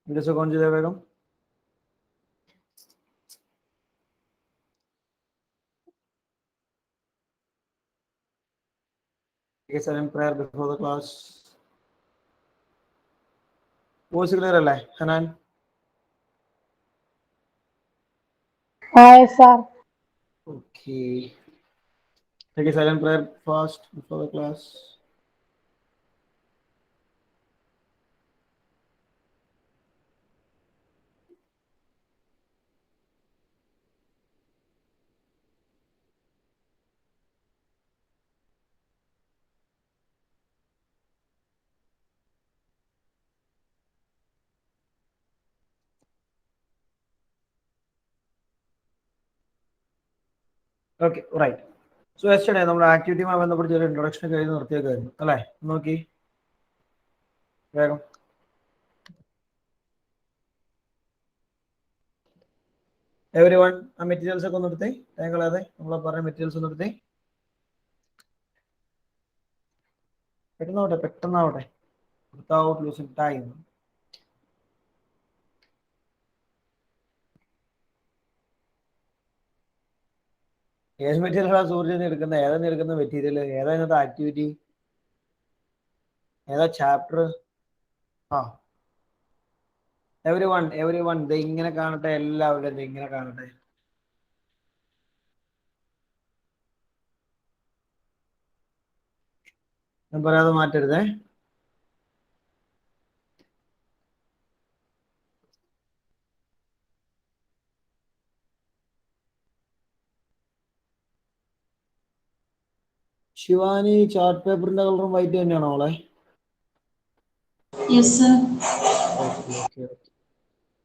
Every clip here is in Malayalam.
Index कौन सी देगा? Take a silent prayer before the class. Voice clear Allah Hanan. Hi, sir. Okay. Take a silent prayer first before the class. Okay, right. So yesterday നമ്മുടെ ആക്ടിവിറ്റിയുമായി ബന്ധപ്പെട്ട് ഒരു ഇൻട്രൊഡക്ഷൻ കഴിഞ്ഞ് നിർത്തിയേക്കായിരുന്നു അല്ലേ? നോക്കി വേഗം. Everyone, ആ മെറ്റീരിയൽസ് ഒക്കെ ഒന്ന് എടുത്തേ. ഞങ്ങളതെ നമ്മൾ പറഞ്ഞ മെറ്റീരിയൽസ് ഒന്ന് എടുത്തേ. പെട്ടെന്നാവട്ടെ without losing time. ഏത് മെറ്റീരിയലാണ് സൂര്യൻ എടുക്കുന്നത്? ഏതാണ് എടുക്കുന്ന മെറ്റീരിയൽ? ഏതാ ഇന്നത്തെ ആക്ടിവിറ്റി? ഏതാ ചാപ്റ്റർ? ആ എവരി വൺ ഇത് ഇങ്ങനെ കാണട്ടെ, എല്ലാവരും ഇങ്ങനെ കാണട്ടെ. ഞാൻ പറയാതെ മാറ്റരുതേ. ശിവാനി, ചാർട്ട് പേപ്പറിന്റെ കളറും വൈറ്റ് തന്നെയാണോ അവളെ?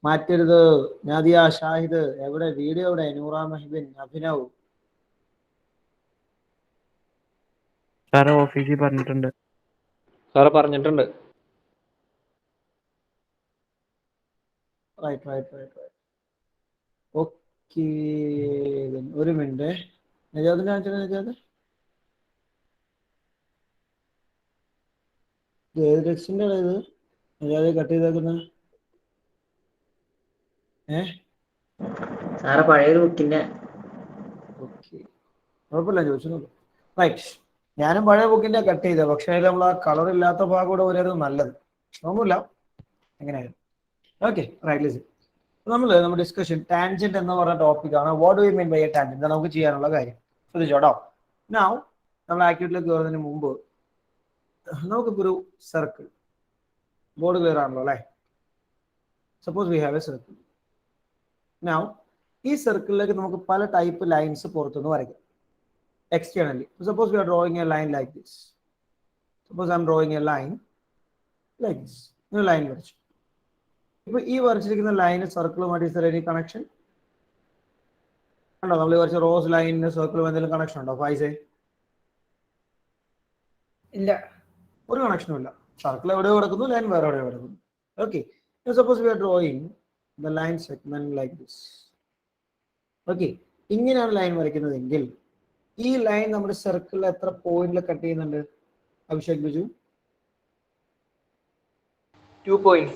മാറ്റരുത്. നാദിയ, ഷാഹിദ് എവിടെ? വീഡിയോ എവിടെ? നൂറ മെഹബിൻ, അഭിനവ് സാറ് ഓഫീസിൽ പറഞ്ഞിട്ടുണ്ട്. സാറ് പറഞ്ഞിട്ടുണ്ട്. റൈറ്റ്. ഓക്കെ, ഒരു മിനിറ്റ്. നജാദിന്റെ കാണിച്ചത് നജാദ് ഏത് ടെക്സ്റ്റിന്റെ ഇത് നജാദ് കട്ട് ചെയ്തേക്കുന്നത്? സാറെ പഴയൊരു ബുക്കിന്റെ. ഓക്കെ, കുഴപ്പമില്ല, ചോദിച്ചു. റൈറ്റ്, ഞാനും പഴയ ബുക്കിന്റെ കട്ട് ചെയ്ത, പക്ഷേ നമ്മൾ ആ കളർ ഇല്ലാത്ത ഭാഗം കൂടെ വരായിരുന്നു നല്ലത്. ഒന്നുമില്ല, എങ്ങനെയായിരുന്നു. Okay, right. ലിസൺ, നമ്മൾ ഡിസ്കഷൻ ടാൻജന്റ് എന്ന് പറഞ്ഞ ടോപ്പിക്കാണ്. What do you mean by a tangent? ഇതാണ് നമുക്ക് ചെയ്യാനുള്ള കാര്യം. ശ്രദ്ധിച്ചോട്ടോ. നൗ നമ്മൾ ആക്ടിവിറ്റിയിലേക്ക് കയറുന്നതിന് മുമ്പ് നമുക്കിപ്പോൾ ഒരു സർക്കിൾ, ബോർഡ് ക്ലിയർ ആണല്ലോ അല്ലേ? Suppose we have a circle. Now ഈ സർക്കിളിലേക്ക് നമുക്ക് പല ടൈപ്പ് ലൈൻസ് പുറത്തുനിന്ന് വരയ്ക്കാം externally. Suppose we are drawing a line like this. Suppose I am drawing a line like this. No line വരച്ചു. ഇപ്പോൾ ഈ വരച്ചിരിക്കുന്ന line സർക്കിളുമായിട്ട് is there any connection? ഉണ്ടോ? നമ്മൾ വരച്ച റോസ് ലൈനിന് സർക്കിളും എന്തെങ്കിലും കണക്ഷൻ ഉണ്ടോ? ഫൈസേ ഇല്ല, ഒരു കണക്ഷനും ഇല്ല. സർക്കിൾ എവിടെ കിടക്കുന്നു, ലൈൻ വേറെ എവിടെ കിടക്കുന്നു. Okay, suppose V R drawing the line segment like this. Okay, ഇങ്ങനെയാണ് ലൈൻ വരയ്ക്കുന്നതെങ്കിൽ ഈ ലൈൻ നമ്മുടെ സർക്കിളിൽ എത്ര പോയിന്റിൽ കട്ട് ചെയ്യുന്നുണ്ട്? Abhishek Biju, 2 points.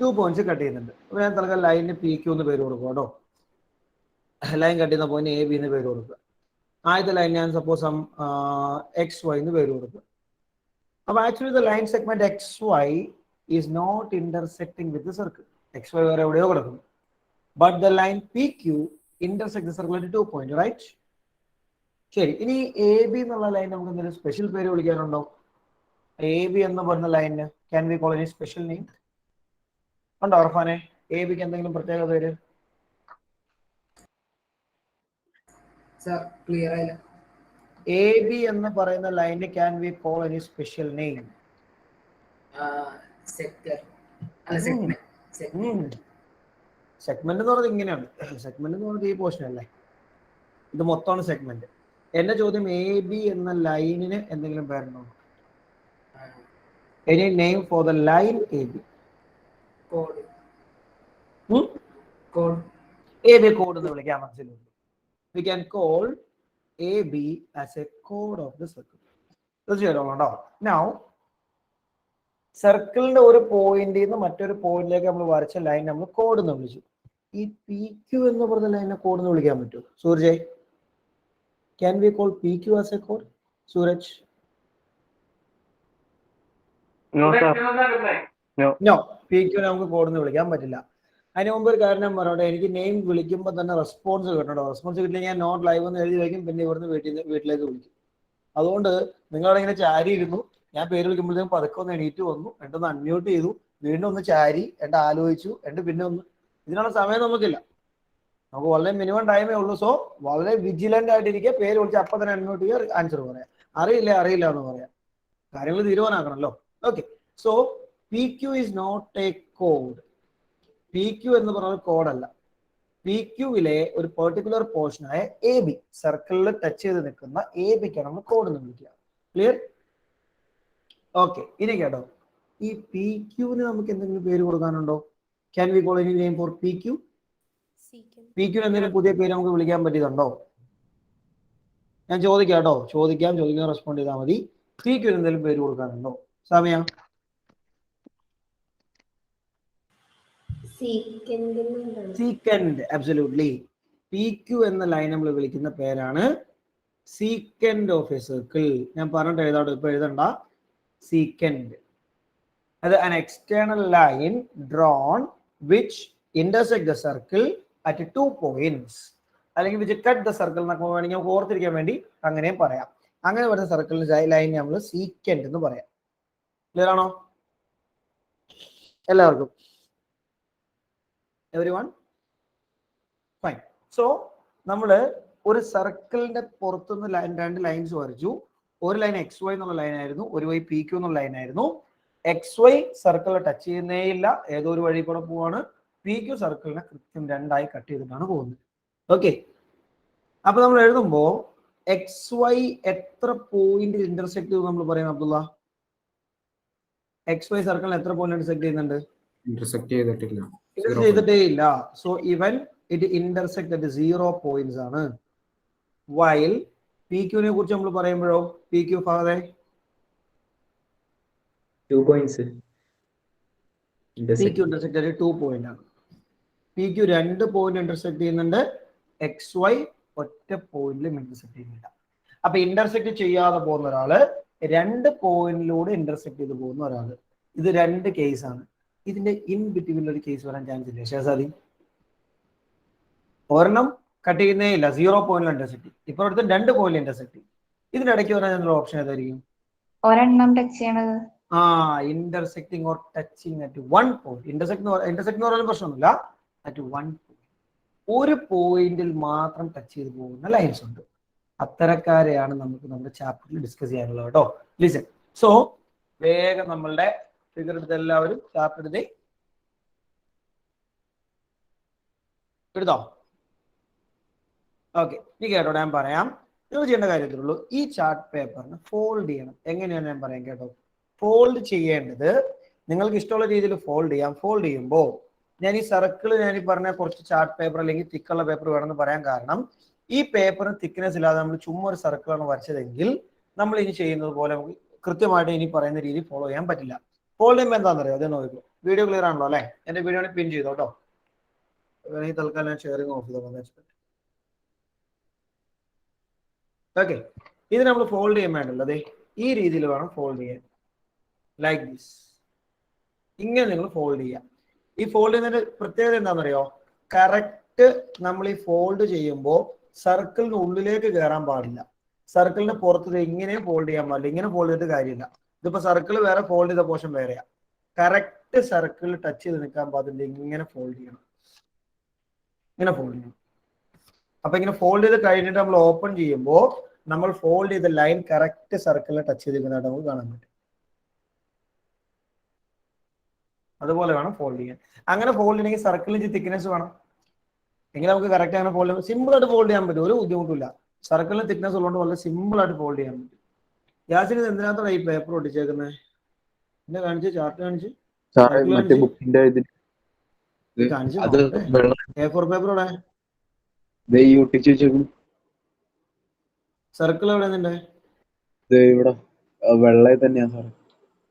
2 points cut ചെയ്യുന്നുണ്ട്. അപ്പോൾ ഞാൻ തൽക്കാലം ലൈനിന് പി ക്യൂ എന്ന് പേര് കൊടുക്കുക കേട്ടോ. ലൈൻ കട്ട് ചെയ്യുന്ന പോയിന്റ് എ ബി എന്ന് പേര് കൊടുക്കുക. ആദ്യത്തെ ലൈൻ ഞാൻ സപ്പോസ് എക്സ് വൈ എന്ന് പേര് കൊടുക്കുക. അപ്പോൾ actually the line segment X Y is not intersecting with the circle. X Y വേറെ എവിടെയോ കിടക്കുന്നു. But the line P Q intersect the circle at 2 points, right? ശരി, ഇനി എ ബി എന്നുള്ള ലൈൻ നമുക്ക് എന്തെങ്കിലും സ്പെഷ്യൽ പേര് വിളിക്കാനുണ്ടോ? എ ബി എന്ന് പറഞ്ഞ ലൈനിന് can we call any special name ഉണ്ടോ? അർഫാനെ, എ ബിക്ക് എന്തെങ്കിലും പ്രത്യേക പേര്? ക്ലിയർ ആയില്ല. എ ബി എന്ന് പറയുന്ന ലൈനിന് can we call any special name? Segment എന്ന് പറയുന്നത് ഇങ്ങനെയാണ്. സെഗ്മെന്റ് എന്ന് പറയുന്നത് ഈ പോർഷൻ അല്ലേ? ഇത് മൊത്തമാണ് സെഗ്മെന്റ്. എന്റെ ചോദ്യം, എ ബി എന്ന ലൈനിന് എന്തെങ്കിലും പേരുണ്ടോ? Any name for the line A B? A B code എന്ന് വിളിക്കാം. മനസ്സിലുണ്ട്. We can call A B as a code of the circle. തീർച്ചയായിട്ടും ഉണ്ടോ? നൗ സർക്കിളിന്റെ ഒരു പോയിന്റിൽ നിന്ന് മറ്റൊരു പോയിന്റിലേക്ക് നമ്മൾ വരച്ച ലൈൻ നമ്മൾ കോഡ് എന്ന് വിളിച്ചു. ഈ പി ക്യു എന്ന് പറഞ്ഞ ലൈനെ കോഡ് എന്ന് വിളിക്കാൻ പറ്റുമോ Sooraj? Can we call P Q as a കോഡ് സൂരജ്? നോ, പി ക്യു നമുക്ക് കോഡ് എന്ന് വിളിക്കാൻ പറ്റില്ല. അതിന് മുമ്പ് ഒരു കാര്യം ഞാൻ പറയട്ടെ, എനിക്ക് നെയിം വിളിക്കുമ്പോൾ തന്നെ റെസ്പോൺസ് കിട്ടണോ. റെസ്പോൺസ് കിട്ടില്ല ഞാൻ നോട്ട് ലൈവ് എന്ന് എഴുതി വയ്ക്കും, പിന്നെ ഇവിടുന്ന് വീട്ടിലേക്ക് വിളിക്കും. അതുകൊണ്ട് നിങ്ങളവിടെ ഇങ്ങനെ ചാരി ഇരുന്നു, ഞാൻ പേര് വിളിക്കുമ്പോഴത്തേക്കും പതുക്കെ ഒന്ന് എണീറ്റ് വന്നു, എന്നിട്ടൊന്ന് അൺമ്യൂട്ട് ചെയ്തു, വീണ്ടും ഒന്ന് ചാരി, എന്നിട്ട് ആലോചിച്ചു, എന്നിട്ട് പിന്നെ ഒന്ന്, ഇതിനുള്ള സമയം നമുക്കില്ല. നമുക്ക് വളരെ മിനിമം ടൈമേ ഉള്ളൂ. സോ വളരെ വിജിലന്റ് ആയിട്ടിരിക്കുക, പേര് വിളിച്ച് അപ്പം തന്നെ അൺമ്യൂട്ട് ചെയ്യുക, ആൻസർ പറയാം. അറിയില്ല എന്ന് പറയാം, കാര്യങ്ങൾ തീരുമാനാക്കണമല്ലോ. Okay, so P Q is not a code. P Q എന്ന് പറയുന്നത് കോഡല്ല. പി ക്യുവിലെ ഒരു പെർട്ടിക്കുലർ പോർഷനായ എ ബി, സർക്കിളിൽ ടച്ച് ചെയ്ത് നിൽക്കുന്ന എ ബിക്കാണ് നമ്മൾ കോഡ് എന്ന് വിളിക്കുക. ക്ലിയർ? ഓക്കെ, ഇനി കേട്ടോ, ഈ പി ക്യുവിന് നമുക്ക് എന്തെങ്കിലും പേര് കൊടുക്കാനുണ്ടോ? Can we call any name for P Q? P Q എന്തെങ്കിലും പുതിയ പേര് നമുക്ക് വിളിക്കാൻ പറ്റിയതുണ്ടോ? ഞാൻ ചോദിക്കാം കേട്ടോ, ചോദിക്കാൻ റെസ്പോണ്ട് ചെയ്താൽ മതി. പി ക്യു എന്തെങ്കിലും പേര് കൊടുക്കാനുണ്ടോ? സമയ സീക്കൻഡ്, അബ്സല്യൂട്ട്ലി. പി ക്യു എന്ന ലൈൻ നമ്മൾ വിളിക്കുന്ന പേരാണ് സീക്കൻഡ് ഓഫ് എ സർക്കിൾ. ഞാൻ പറഞ്ഞിട്ട് എഴുതാട്ടോ, ഇപ്പൊ എഴുതണ്ട. സീക്കൻഡ് അത് an external line drawn which intersect the circle at 2 points, അല്ലെങ്കിൽ which cut the circle എന്നൊക്കെ വേണമെങ്കിൽ നമുക്ക് ഓർത്തിരിക്കാൻ വേണ്ടി അങ്ങനെയും പറയാം. അങ്ങനെ വരുന്ന സർക്കിളിന്റെ ലൈൻ നമ്മൾ സീക്കൻഡ് എന്ന് പറയാം. ക്ലിയർ ആണോ എല്ലാവർക്കും? everyone fine. സോ നമ്മള് ഒരു സർക്കിളിന്റെ പുറത്തുനിന്ന് രണ്ട് ലൈൻസ് വരച്ചു. ഒരു ലൈൻ എക്സ് വൈ എന്നുള്ള ലൈൻ ആയിരുന്നു, ഒരു വൈ പി ക്യു എന്നുള്ള ലൈൻ ആയിരുന്നു. എക്സ് വൈ സർക്കിളിൽ ടച്ച് ചെയ്യുന്നേ ഇല്ല, ഏതോ ഒരു വഴി കൂടെ പോവാണ്. പി ക്യു സർക്കിളിനെ കൃത്യം രണ്ടായി കട്ട് ചെയ്തിട്ടാണ് പോകുന്നത്. ഓക്കെ, അപ്പൊ നമ്മൾ എഴുതുമ്പോ എക്സ് വൈ എത്ര പോയിന്റ് ഇന്റർസെക്ട് ചെയ്തു നമ്മൾ പറയും അബ്ദുള്ള? എക്സ് വൈ സർക്കിളിൽ എത്ര പോയിന്റ് ഇന്റർസെക്ട് ചെയ്യുന്നുണ്ട്? ഇന്റർസെക്ട് ചെയ്തിട്ടില്ല, ചെയ്തിട്ടേ ഇല്ല. So even it intersect at 0 points ആണ്. വൈൽ പി ക്യൂനെ കുറിച്ച് നമ്മൾ പറയുമ്പോഴോ, പി ക്യു ഫാദേ 2 points. പി ക്യു ഇന്റർസെക്ട് ആയിട്ട് 2 point ആണ്. പി ക്യു 2 പോയിന്റ് ഇന്റർസെക്ട് ചെയ്യുന്നുണ്ട്, എക്സ് വൈ ഒറ്റ പോയിന്റിലും ഇന്റർസെക്ട് ചെയ്യുന്നില്ല. അപ്പൊ ഇന്റർസെക്ട് ചെയ്യാതെ പോകുന്ന ഒരാള് 2 പോയിന്റിലൂടെ ഇന്റർസെക്ട് ചെയ്ത് പോകുന്ന ഒരാള്, ഇത് 2 കേസാണ്. ഇതിന്റെ ഇൻ ബിറ്റ്വീൻ ഒരു കേസ് വരാൻ ചാൻസ് ഇല്ല ഷേസാദി. ഒരെണ്ണം കട്ട് ചെയ്യുന്നേ ഇല്ല, 0 പോയിന്റിൽ ഇന്റർസെക്ട്. ഇപ്പൊ അടുത്ത് 2 പോയിന്റ് ഇന്റർസെക്ട്. ഇതിനിടയ്ക്ക് വരാൻ ഓപ്ഷൻ ഏതായിരിക്കും? ഒരെണ്ണം ടച്ച് ചെയ്യണത്. Intersecting or touching at 1 point. Intersect എന്ന് പറയുന്ന പ്രശ്നമൊന്നുമില്ല. അറ്റ് 1 point, ഒരു പോയിന്റിൽ മാത്രം ടച്ച് ചെയ്ത് പോകുന്ന ലൈൻസ് ഉണ്ട്. അത്തരക്കാരെയാണ് നമുക്ക് നമ്മുടെ ചാപ്റ്ററിൽ ഡിസ്കസ് ചെയ്യാനുള്ളത് കേട്ടോ. ലിസൺ. സോ വേഗം നമ്മളുടെ ഫിഗർ എടുത്ത് എല്ലാവരും ചാപ്റ്റർ എടുത്തോ? ഓക്കെ, ഇനി കേട്ടോ, ഞാൻ പറയാം. നിങ്ങൾ ചെയ്യേണ്ട കാര്യത്തിലുള്ളൂ, ഈ ചാർട്ട് പേപ്പറിന് ഫോൾഡ് ചെയ്യണം. എങ്ങനെയാണ് ഞാൻ പറയാം കേട്ടോ. ഫോൾഡ് ചെയ്യേണ്ടത് നിങ്ങൾക്ക് ഇഷ്ടമുള്ള രീതിയിൽ ഫോൾഡ് ചെയ്യാം. ഫോൾഡ് ചെയ്യുമ്പോൾ ഞാൻ ഈ സർക്കിൾ ഞാൻ ഈ പറഞ്ഞ കുറച്ച് ചാർട്ട് പേപ്പർ അല്ലെങ്കിൽ തിക്കുള്ള പേപ്പർ വേണമെന്ന് പറയാൻ കാരണം, ഈ പേപ്പറിന് തിക്നെസ് ഇല്ലാതെ നമ്മൾ ചുമ്മാ ഒരു സർക്കിളാണ് വരച്ചതെങ്കിൽ നമ്മൾ ഇനി ചെയ്യുന്നത് പോലെ നമുക്ക് കൃത്യമായിട്ട് ഇനി പറയുന്ന രീതി ഫോളോ ചെയ്യാൻ പറ്റില്ല. ഫോൾഡ് ചെയ്യുമ്പോൾ എന്താണെന്ന് അറിയാം, അതേ നോക്കിക്കോ. വീഡിയോ ക്ലിയർ ആണല്ലോ അല്ലേ? എന്റെ വീഡിയോ പിൻ ചെയ്തോ കേട്ടോ. ഈ തൽക്കാലം ഷെയറിങ് ഓഫ് ചെയ്തോ. ഓക്കെ, ഇത് നമ്മൾ ഫോൾഡ് ചെയ്യാൻ വേണ്ടല്ലോ. അതെ, ഈ രീതിയിൽ വേണം ഫോൾഡ് ചെയ്യാൻ. Like this. ഇങ്ങനെ നിങ്ങൾ ഫോൾഡ് ചെയ്യാം. ഈ ഫോൾഡ് ചെയ്യുന്നതിന്റെ പ്രത്യേകത എന്താണെന്നറിയോ? കറക്റ്റ് നമ്മൾ ഈ ഫോൾഡ് ചെയ്യുമ്പോൾ സർക്കിളിന് ഉള്ളിലേക്ക് കയറാൻ പാടില്ല. സർക്കിളിന് പുറത്ത് ഇങ്ങനെയും ഫോൾഡ് ചെയ്യാൻ പാടില്ല. ഇങ്ങനെ ഫോൾഡ് ചെയ്തിട്ട് കാര്യമില്ല. ഇതിപ്പോ സർക്കിൾ വേറെ, ഫോൾഡ് ചെയ്ത പോർഷൻ വേറെയാ. കറക്റ്റ് സർക്കിളിൽ ടച്ച് ചെയ്ത് നിൽക്കാൻ പാടില്ല. ഇങ്ങനെ ഫോൾഡ് ചെയ്യണം, ഇങ്ങനെ ഫോൾഡ് ചെയ്യണം. അപ്പൊ ഇങ്ങനെ ഫോൾഡ് ചെയ്ത് കഴിഞ്ഞിട്ട് നമ്മൾ ഓപ്പൺ ചെയ്യുമ്പോൾ നമ്മൾ ഫോൾഡ് ചെയ്ത ലൈൻ കറക്റ്റ് സർക്കിളിൽ ടച്ച് ചെയ്തിരിക്കുന്നതായിട്ട് നമുക്ക് കാണാൻ പറ്റും. അതുപോലെ വേണം ഫോൾഡ് ചെയ്യാൻ. അങ്ങനെ ഫോൾഡ് ചെയ്യണമെങ്കിൽ സർക്കിളിന് തിക്നെസ് വേണം. എങ്കിൽ നമുക്ക് കറക്റ്റ് അങ്ങനെ ഫോൾഡ് ചെയ്യാൻ, സിമ്പിൾ ആയിട്ട് ഫോൾഡ് ചെയ്യാൻ പറ്റും. ഒരു ബുദ്ധിമുട്ടില്ല. സർക്കിളിന് തിക്നെസ് ഉള്ളതുകൊണ്ട് വളരെ സിമ്പിൾ ആയിട്ട് ഫോൾഡ് ചെയ്യാൻ പറ്റും. യാസിന് എന്തിനകത്താണ് ഈ പേപ്പർ ഒട്ടിച്ചേക്കുന്നത്? എന്നെ കാണിച്ച്, ചാർട്ട് കാണിച്ച്, A4 പേപ്പർ ഇവിടെ. സർക്കിൾ എവിടെ നിന്റെ? ഇവിടെ വെള്ള തന്നെയാ സാർ.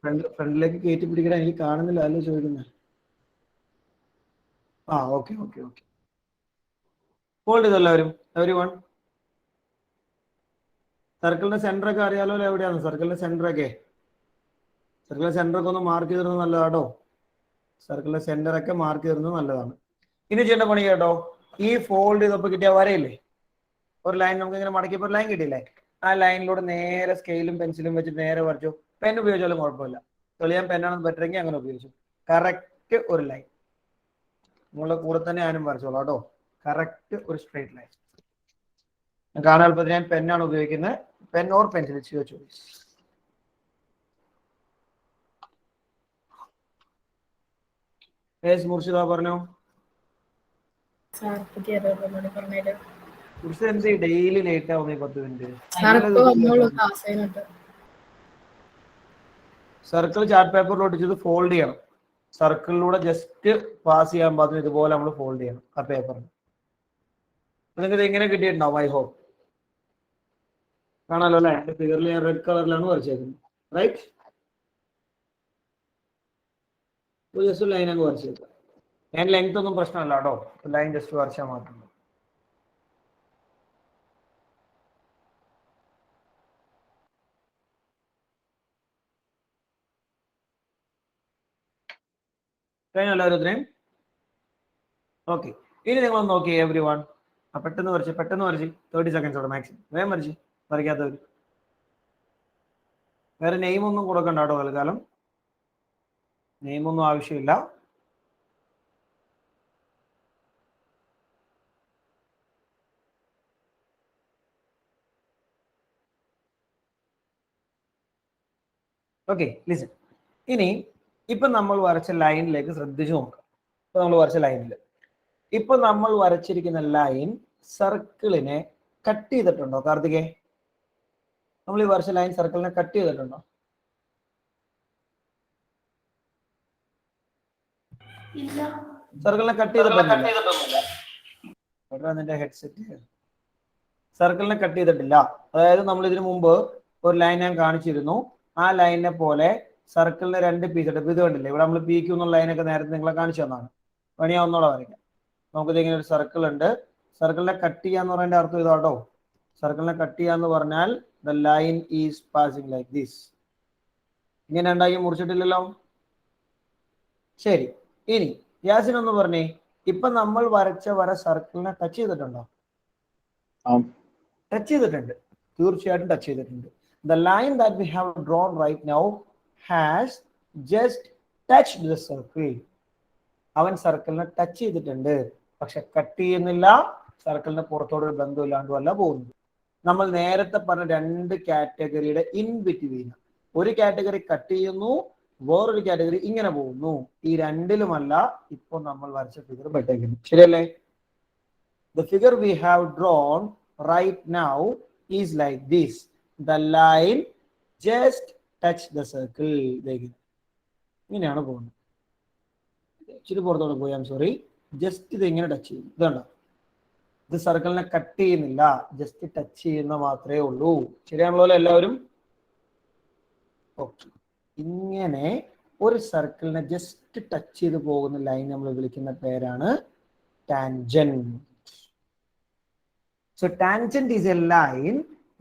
ഫ്രണ്ടിലേക്ക് കയറ്റി പിടിക്കണ എനിക്ക് കാണുന്നില്ല, അല്ലോ ചോദിക്കുന്നത്. ആ ഓക്കെ ഓക്കെ ഓക്കെ. ഹോൾഡ് ചെയ്തെല്ലാവരും, എവരിവൺ. സർക്കിളിന്റെ സെന്റർ ഒക്കെ അറിയാലോ എവിടെയാണ് സർക്കിളിന്റെ സെന്റർ ഒക്കെ? സർക്കിളിന്റെ സെന്റർ ഒക്കെ ഒന്ന് മാർക്ക് ചെയ്തിരുന്നത് നല്ലതാട്ടോ. സർക്കിളിന്റെ സെന്റർ ഒക്കെ മാർക്ക് ചെയ്തിരുന്നത് നല്ലതാണ്. ഇനി ചെയ്യേണ്ട പണി കേട്ടോ, ഈ ഫോൾഡ് ചെയ്തപ്പോൾ കിട്ടിയ വരയില്ലേ, ഒരു ലൈൻ നമുക്ക് ഇങ്ങനെ മടക്കിയപ്പോൾ ഒരു ലൈൻ കിട്ടിയില്ലേ, ആ ലൈനിലൂടെ നേരെ സ്കെയിലും പെൻസിലും വെച്ചിട്ട് നേരെ വരച്ചു. പെൻ ഉപയോഗിച്ചാലും കുഴപ്പമില്ല, തെളിയാൻ പെന്നാണെന്ന് പറ്റുമെങ്കിൽ അങ്ങനെ ഉപയോഗിച്ചു. കറക്റ്റ് ഒരു ലൈൻ നിങ്ങളുടെ കൂടെ തന്നെ ഞാനും വരച്ചോളാം കേട്ടോ. കറക്റ്റ് ഒരു സ്ട്രേറ്റ് ലൈൻ കാണാൻ എളുപ്പത്തിൽ ഞാൻ പെന്നാണ് ഉപയോഗിക്കുന്നത്. Pen or pencil choice. Murshida പറഞ്ഞോ. എന്ത് ഡെയിലി ലേറ്റ് ആവുന്ന 10 മിനിറ്റ്? സർക്കിൾ ചാർട്ട് പേപ്പറിൽ ഒട്ടിച്ചത് ഫോൾഡ് ചെയ്യണം. സർക്കിളിലൂടെ ജസ്റ്റ് പാസ് ചെയ്യാൻ പാകത്തിന് ഇതുപോലെ നമ്മൾ ഫോൾഡ് ചെയ്യണം ആ പേപ്പറിന്. നിങ്ങൾക്ക് ഇങ്ങനെ കിട്ടിയിട്ടുണ്ടാവും, ഐ ഹോപ്പ്. കാണാലോ അല്ലെ? എന്റെ ഫിഗറിൽ ഞാൻ റെഡ് കളറിലാണ് വരച്ചേക്കുന്നത്. റൈറ്റ്, ജസ്റ്റ് ലൈൻ അങ്ങ് വരച്ചേക്കുക. ഞാൻ ലെങ്ത് ഒന്നും പ്രശ്നമല്ല കേട്ടോ, ലൈൻ ജസ്റ്റ് വരച്ചാൽ മാത്രം. കഴിഞ്ഞല്ലോ ഓരോരുത്തരെയും? ഓക്കെ. ഇനി നിങ്ങൾ നോക്കി എവരി വൺ. പെട്ടെന്ന് വരച്ച് 30 സെക്കൻഡ്സോടെ മാക്സിമം വേഗം വരച്ച്. വരയ്ക്കാത്തവർ വേറെ നെയിമൊന്നും കൊടുക്കണ്ട കേട്ടോ തൽക്കാലം, നെയിമൊന്നും ആവശ്യമില്ല. Okay, listen. ഇനി ഇപ്പൊ നമ്മൾ വരച്ച ലൈനിലേക്ക് ശ്രദ്ധിച്ചു നോക്കാം. ഇപ്പൊ നമ്മൾ വരച്ച ലൈനിൽ ഇപ്പൊ നമ്മൾ വരച്ചിരിക്കുന്ന ലൈൻ സർക്കിളിനെ കട്ട് ചെയ്തിട്ടുണ്ടോ കാർത്തികേ? നമ്മൾ ഈ വരച്ച ലൈൻ സർക്കിളിനെ കട്ട് ചെയ്തിട്ടുണ്ടോ? സർക്കിളിനെ കട്ട് ചെയ്തിട്ടില്ല. നിന്റെ ഹെഡ്സെറ്റ് സർക്കിളിനെ കട്ട് ചെയ്തിട്ടില്ല. അതായത് നമ്മൾ ഇതിനു മുമ്പ് ഒരു ലൈൻ ഞാൻ കാണിച്ചിരുന്നു. ആ ലൈനിനെ പോലെ സർക്കിളിന് 2 പീസ് ഉണ്ട്. ഇത് കണ്ടില്ലേ, ഇവിടെ നമ്മൾ PQ എന്നുള്ള ലൈനൊക്കെ നേരത്തെ നിങ്ങളെ കാണിച്ചു തന്നാണ്. പണിയാ ഒന്നോടെ വരയ്ക്കാം. നമുക്കിത് ഇങ്ങനെ ഒരു സർക്കിൾ ഉണ്ട്. സർക്കിളിനെ കട്ട് ചെയ്യാന്ന് പറയുന്ന അർത്ഥം ഇതാട്ടോ. സർക്കിളിനെ കട്ട് ചെയ്യാന്ന് പറഞ്ഞാൽ the line is passing like this. ഇങ്ങനെ ഉണ്ടാക്കി മുറിച്ചിട്ടില്ലല്ലോ. ശരി, ഇനി യാസിൻ ഒന്ന് പറഞ്ഞേ, ഇപ്പൊ നമ്മൾ വരച്ച വര സർക്കിളിനെ ടച്ച് ചെയ്തിട്ടുണ്ടോ? ടച്ച് ചെയ്തിട്ടുണ്ട്, തീർച്ചയായിട്ടും ടച്ച് ചെയ്തിട്ടുണ്ട്. The line that we have drawn right now has just touched the circle. അവൻ സർക്കിളിനെ ടച്ച് ചെയ്തിട്ടുണ്ട്, പക്ഷെ കട്ട് ചെയ്യുന്നില്ല. സർക്കിളിന് പുറത്തോടൊരു ബന്ധമില്ലാണ്ടും അല്ല പോകുന്നത്. നമ്മൾ നേരത്തെ പറഞ്ഞ 2 കാറ്റഗറിയുടെ ഇൻ ബിറ്റ്വീൻ, ഒരു കാറ്റഗറി കട്ട് ചെയ്യുന്നു, വേറൊരു കാറ്റഗറി ഇങ്ങനെ പോകുന്നു. ഈ രണ്ടിലുമല്ല ഇപ്പൊ നമ്മൾ വരച്ച ഫിഗർ പെട്ടേക്കുന്നു. ശരിയല്ലേ? The figure we have drawn right now is like this. The line just touch the circle. ഇങ്ങനെയാണ് പോകുന്നത്. ഇച്ചിരി പുറത്തോടെ പോയി, ഐം സോറി. ജസ്റ്റ് ഇത് ഇങ്ങനെ ടച്ച് ചെയ്യും. ഇതുണ്ടോ? ഇത് സർക്കിളിനെ കട്ട് ചെയ്യുന്നില്ല, ജസ്റ്റ് ടച്ച് ചെയ്യുന്ന മാത്രമേ ഉള്ളൂ. ശരിയാണല്ലോ എല്ലാവരും? ഓക്കെ. ഇങ്ങനെ ഒരു സർക്കിളിനെ ജസ്റ്റ് ടച്ച് ചെയ്ത് പോകുന്ന ലൈൻ നമ്മൾ വിളിക്കുന്ന പേരാണ് tangent. So tangent is a line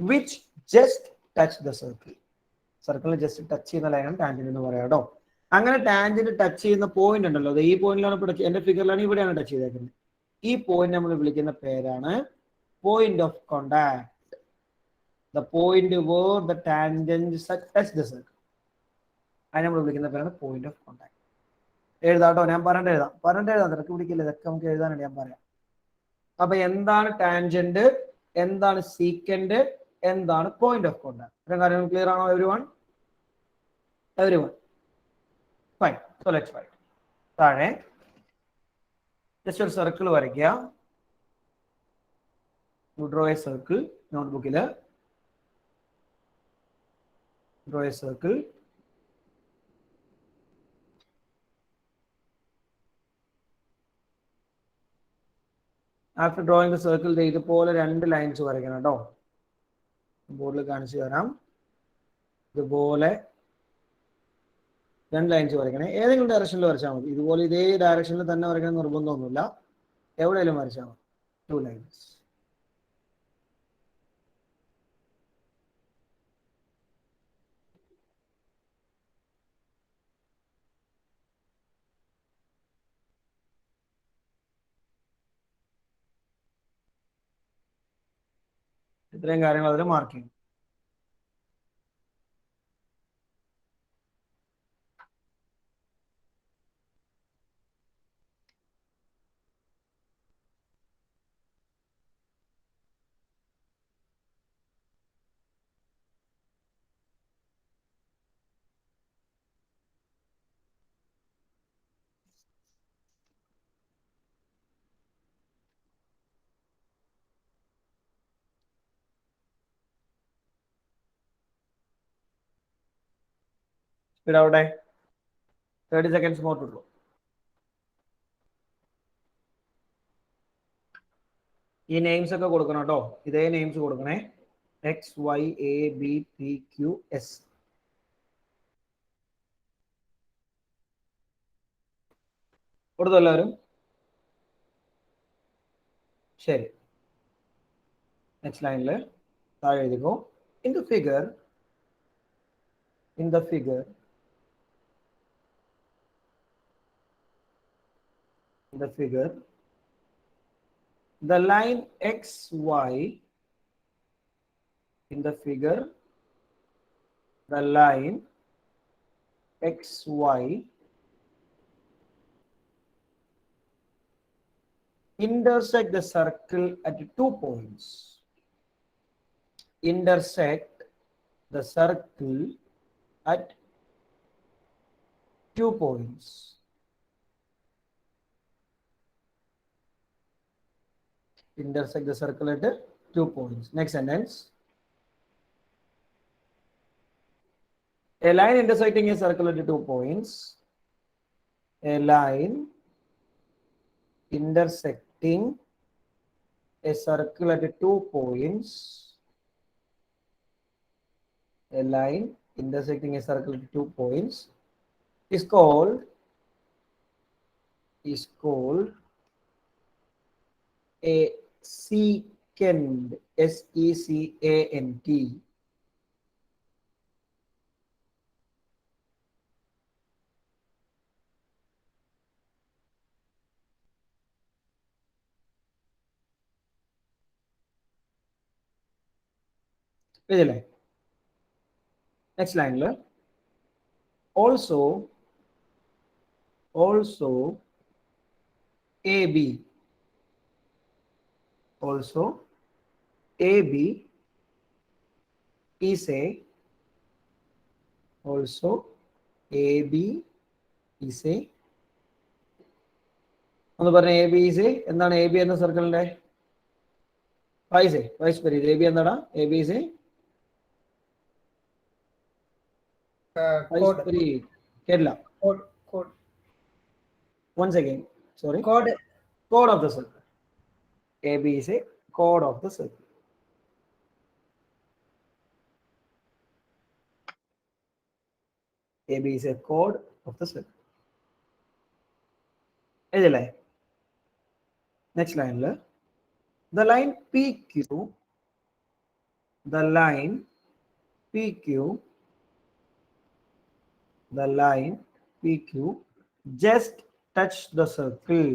which just touch the circle. സർക്കിളിനെ ജസ്റ്റ് ടച്ച് ചെയ്യുന്ന ലൈനാണ് ടാൻജന്റ് എന്ന് പറയാം കേട്ടോ. അങ്ങനെ ടാൻജന്റ് ടച്ച് ചെയ്യുന്ന പോയിന്റ് ഉണ്ടല്ലോ, ഈ പോയിന്റിലാണ് ഇപ്പോൾ എന്റെ ഫിഗറിലാണ് ഇവിടെയാണ് ടച്ച് ചെയ്തേക്കുന്നത്. ഈ പോയിന്റ് നമ്മൾ വിളിക്കുന്ന പേരാണ് point of contact. The point where the tangent touch the circle, അതിനെ നമ്മൾ വിളിക്കുന്ന പേരാണ് പോയിന്റ് ഓഫ് കോണ്ടാക്ട്. എഴുതാട്ടോ, ഞാൻ പറഞ്ഞിട്ട് എഴുതാം, തിരക്ക് പിടിക്കില്ല, ഇതൊക്കെ നമുക്ക് എഴുതാനാണ് ഞാൻ പറയാം. അപ്പൊ എന്താണ് ടാൻജന്റ്, എന്താണ് സീക്കന്റ്, എന്താണ് പോയിന്റ് ഓഫ് കോണ്ടാക്ട്? ഇത്രയും കാര്യങ്ങൾ ക്ലിയർ ആണോ everyone? Fine. So let's write. താഴെ ജസ്റ്റ് ഒരു സർക്കിൾ വരയ്ക്കുക. Draw a circle. നോട്ട്ബുക്കില് draw a circle. After drawing the circle ഇതുപോലെ 2 ലൈൻസ് വരയ്ക്കണം കേട്ടോ. ബോർഡിൽ കാണിച്ചു തരാം. ഇതുപോലെ രണ്ട് ലൈൻസ് വരയ്ക്കണേ. ഏതെങ്കിലും ഡയറക്ഷനിൽ വരച്ചാൽ മതി. ഇതുപോലെ ഇതേ ഡയറക്ഷനിൽ തന്നെ വരയ്ക്കണം നിർബന്ധമൊന്നുമില്ല. എവിടെയെങ്കിലും വരച്ചാൽ മതി. 2 ലൈൻസ്. ഇത്രയും കാര്യങ്ങൾ അതിൽ മാർക്ക് ചെയ്യും. സ്പീഡ് ആവട്ടെ. 30 seconds more to go. ഈ നെയിംസ് ഒക്കെ കൊടുക്കണം കേട്ടോ. ഇതേ നെയിംസ് കൊടുക്കണേ. XYABPQS. കൊടുത്തു എല്ലാവരും? ശരി. നെക്സ്റ്റ് ലൈനിൽ താഴെ എഴുതിക്കോ. In the figure the line XY in the figure, the line XY intersect the circle at 2 points. Intersect the circle at 2 points. Intersect the circle at 2 points. Next sentence. A line intersecting a circle at 2 points. A line intersecting a circle at 2 points. A line intersecting a circle at 2 points is called a secant. SECANT. ഇതില്ലേ? നെക്സ്റ്റ് ലൈനിൽ also AB is a ഒന്ന് പറഞ്ഞ AB is a എന്താണ് AB എന്ന സർക്കിളിന്റെ വൈസ് പെരീത് AB എന്താണ്? AB is a Code. Kerala. Code. Once again, sorry. Code. Chord of the circle. AB is a chord of the circle. AB is a chord of the circle. എഴുതില്ലേ? നെക്സ്റ്റ് ലൈനിൽ the line PQ just touch the circle.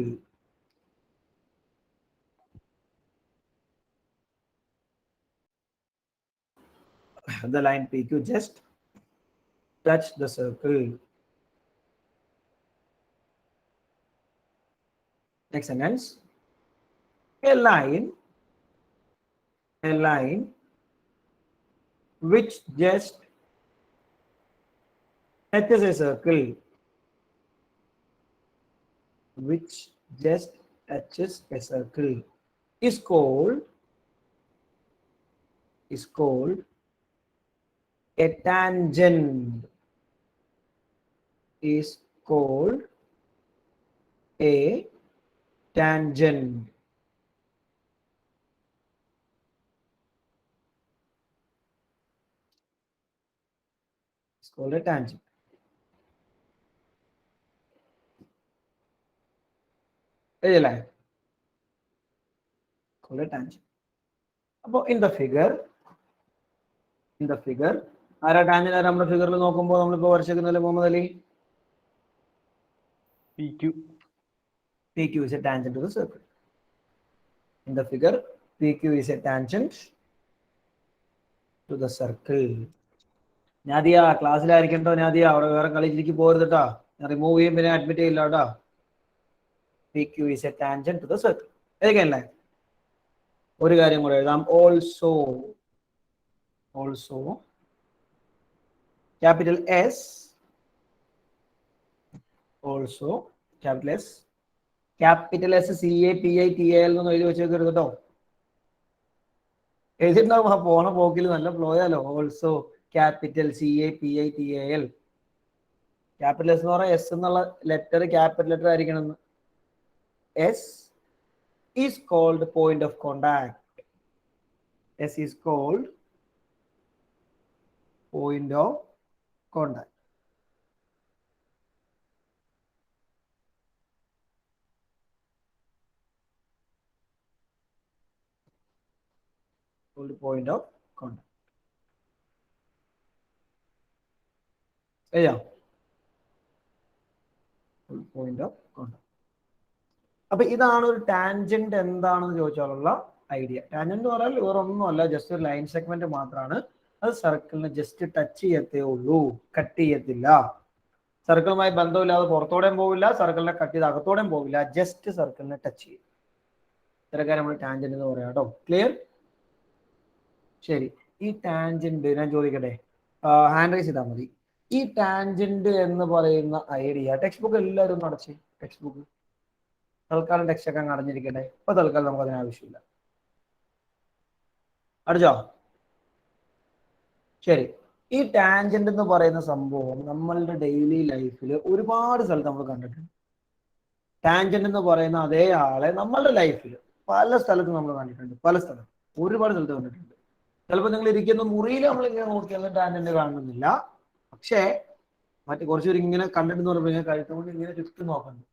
The line PQ just touch the circle. Next sentence. A line which just touches a circle. Is called a tangent. Is called a tangent. It's called a tangent. എഴുതിയല്ലേ? ടാൻജന്റ്. അപ്പൊ ഇൻ ദ ഫിഗർ ആരാ ടാൻജന്റ് ആരാ നമ്മുടെ ഫിഗറിൽ നോക്കുമ്പോൾ നമ്മളിപ്പോ വരച്ചേക്കുന്നല്ലേ Muhammad Ali? PQ is a tangent to the circle. In the figure, PQ is a tangent to the circle. Nadia ക്ലാസ്സിലായിരിക്കണ്ടോ? Nadia അവിടെ വേറെ കളിച്ചിലേക്ക് പോകരുത് കേട്ടോ. ഞാൻ റിമൂവ് ചെയ്യും, പിന്നെ അഡ്മിറ്റ് ചെയ്യില്ല കേട്ടോ. PQ is a tangent to the circle. ഏതൊക്കെയല്ലേ? ഒരു കാര്യം കൂടെ എഴുതാം. Also capital S, also capital S CAPITAL എന്ന് എഴുതി വെച്ചേക്കരുത് കേട്ടോ. എഴുതിണ്ടാവും ആ പോണ പോക്കിൽ നല്ല ഫ്ലോയാലോ. Also capital CAPITAL. Capital S എന്ന് പറഞ്ഞാൽ S എന്നുള്ള ലെറ്റർ ക്യാപിറ്റൽ ലെറ്റർ ആയിരിക്കണം. S is called point of contact. S is called point of contact. Called point of contact. Yeah. Point of contact. അപ്പൊ ഇതാണ് ഒരു ടാൻജന്റ് എന്താണെന്ന് ചോദിച്ചാലുള്ള ഐഡിയ. ടാൻജന്റ് എന്ന് പറഞ്ഞാൽ വേറൊന്നുമല്ല, ജസ്റ്റ് ഒരു ലൈൻ സെഗ്മെന്റ് മാത്രമാണ്. അത് സർക്കിളിനെ ജസ്റ്റ് ടച്ച് ചെയ്യത്തേ ഉള്ളൂ, കട്ട് ചെയ്യത്തില്ല. സർക്കിളുമായി ബന്ധമില്ലാതെ പുറത്തോടെയും പോവില്ല, സർക്കിളിനെ കട്ട് ചെയ്ത് അകത്തോടെയും പോവില്ല, ജസ്റ്റ് സർക്കിളിനെ ടച്ച് ചെയ്യും. ഇത്തരക്കാരെ നമ്മൾ ടാൻജന്റ് എന്ന് പറയാം കേട്ടോ. ക്ലിയർ? ശരി. ഈ ടാൻജന്റ് ഞാൻ ചോദിക്കട്ടെ, ഹാൻഡ് റൈസ് ചെയ്താൽ മതി. ഈ ടാൻജന്റ് എന്ന് പറയുന്ന ഐഡിയ ടെക്സ്റ്റ് ബുക്ക് എല്ലാവരും ഒന്ന് അടച്ച്. ടെക്സ്റ്റ് ബുക്ക് തൽക്കാലം ടെക്സ്റ്റ് ഒക്കെ അങ്ങ് അടഞ്ഞിരിക്കട്ടെ. ഇപ്പൊ തൽക്കാലം നമുക്ക് അതിന് ആവശ്യമില്ല. അടിച്ചോ? ശരി. ഈ ടാൻജന്റ് എന്ന് പറയുന്ന സംഭവം നമ്മളുടെ ഡെയിലി ലൈഫിൽ ഒരുപാട് സ്ഥലത്ത് നമ്മൾ കണ്ടിട്ടുണ്ട്. ടാൻജന്റ് എന്ന് പറയുന്ന അതേ ആളെ നമ്മളുടെ ലൈഫിൽ പല സ്ഥലത്തും നമ്മൾ കണ്ടിട്ടുണ്ട്. പല സ്ഥലത്ത് ഒരുപാട് സ്ഥലത്ത് കണ്ടിട്ടുണ്ട്. ചിലപ്പോൾ നിങ്ങൾ ഇരിക്കുന്ന മുറിയിൽ നമ്മൾ ഇങ്ങനെ നോക്കിയാൽ ടാൻജന്റ് കാണുന്നില്ല. പക്ഷേ മറ്റു കുറച്ചുപേർ ഇങ്ങനെ കണ്ടിട്ടെന്ന് പറയുമ്പോൾ കഴുത്തുകൊണ്ട് ഇങ്ങനെ ചുറ്റും നോക്കുന്നുണ്ട്.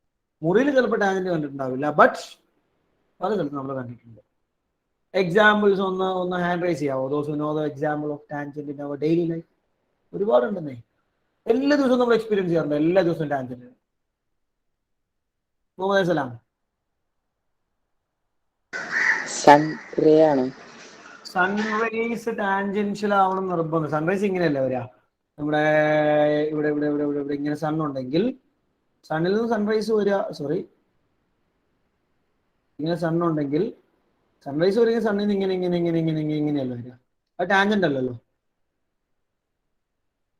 മുറിയിൽ ചിലപ്പോൾ ടാൻജന്റ് കണ്ടിട്ടുണ്ടാവില്ല, ബട്ട് പല സ്ഥലത്തും നമ്മൾ കണ്ടിട്ടുണ്ട്. എക്സാമ്പിൾസ് ഒന്ന് ഹാൻഡ് റൈസ് ചെയ്യാവോ? Those know the example of tangent in our daily life. ഒരുപാടുണ്ടെന്നേ. എല്ലാ ദിവസവും നമ്മൾ എക്സ്പീരിയൻസ് ചെയ്യാറുണ്ട്. എല്ലാ ദിവസവും tangent. Muhammad Salam. Sunrise tangential ആവണം നിർബന്ധം. സൺറൈസ് ഇങ്ങനെയല്ലേ വരിക? നമ്മുടെ ഇവിടെ ഇവിടെ ഇവിടെ ഇവിടെ ഇവിടെ ഇങ്ങനെ സൺ ഉണ്ടെങ്കിൽ സണ്ണിൽ നിന്ന് സൺറൈസ് വരിക. സോറി, ഇങ്ങനെ സൺ ഉണ്ടെങ്കിൽ സൺറൈസ് വരിക സണ്ണിൽ നിന്ന് ഇങ്ങനെ ഇങ്ങനെ ഇങ്ങനെ ഇങ്ങനെ ഇങ്ങനെ ഇങ്ങനെയല്ല വരിക. അത് ടാൻജന്റ് അല്ലല്ലോ.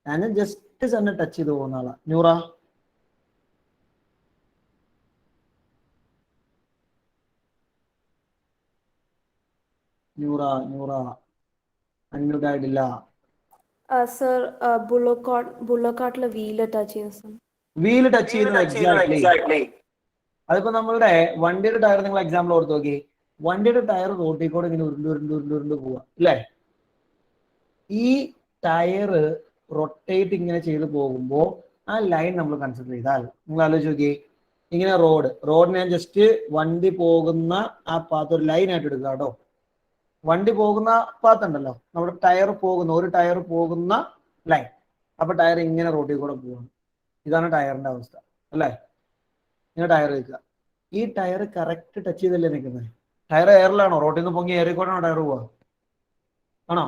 ടാൻജന്റ് ജസ്റ്റ് സണ്ണ് ടച്ച് ചെയ്ത് പോകുന്ന ആളാ. നൂറ അൺമ്യൂട്ട് ആയിട്ടില്ല. സർ ബുള്ളോക്കാട്ടിലെ വീല് ടച്ച് ചെയ്യുന്ന വീല് ടച്ച് ചെയ്യുന്നത് എക്സാക്ട്ലി. അതിപ്പോ നമ്മളുടെ വണ്ടിയുടെ ടയർ നിങ്ങൾ എക്സാമ്പിൾ ഓർത്ത് നോക്കി. വണ്ടിയുടെ ടയർ റോട്ടിൽ കൂടെ ഇങ്ങനെ ഉരുണ്ട് പോവാ അല്ലേ? ഈ ടയർ റൊട്ടേറ്റ് ഇങ്ങനെ ചെയ്ത് പോകുമ്പോൾ ആ ലൈൻ നമ്മൾ കൺസിഡർ ചെയ്താൽ നിങ്ങൾ ആലോചിച്ച് നോക്കി. ഇങ്ങനെ റോഡിനെ ഞാൻ ജസ്റ്റ് വണ്ടി പോകുന്ന ആ പാത്ത് ഒരു ലൈൻ ആയിട്ട് എടുക്കുക കേട്ടോ. വണ്ടി പോകുന്ന പാത്ത് ഉണ്ടല്ലോ, നമ്മുടെ ടയർ പോകുന്ന ഒരു ടയർ പോകുന്ന ലൈൻ. അപ്പൊ ടയർ ഇങ്ങനെ റോഡിൽ കൂടെ പോവാണ്. ഇതാണ് ടയറിന്റെ അവസ്ഥ അല്ലേ? ഇങ്ങനെ ടയർ വെക്കുക. ഈ ടയർ കറക്റ്റ് ടച്ച് ചെയ്തല്ലേ നിൽക്കുന്നത്? ടയർ എയറിലാണോ? റോഡിൽ നിന്ന് പൊങ്ങി ഏറിക്കൂടാണോ ടയർ പോവാ? ആണോ?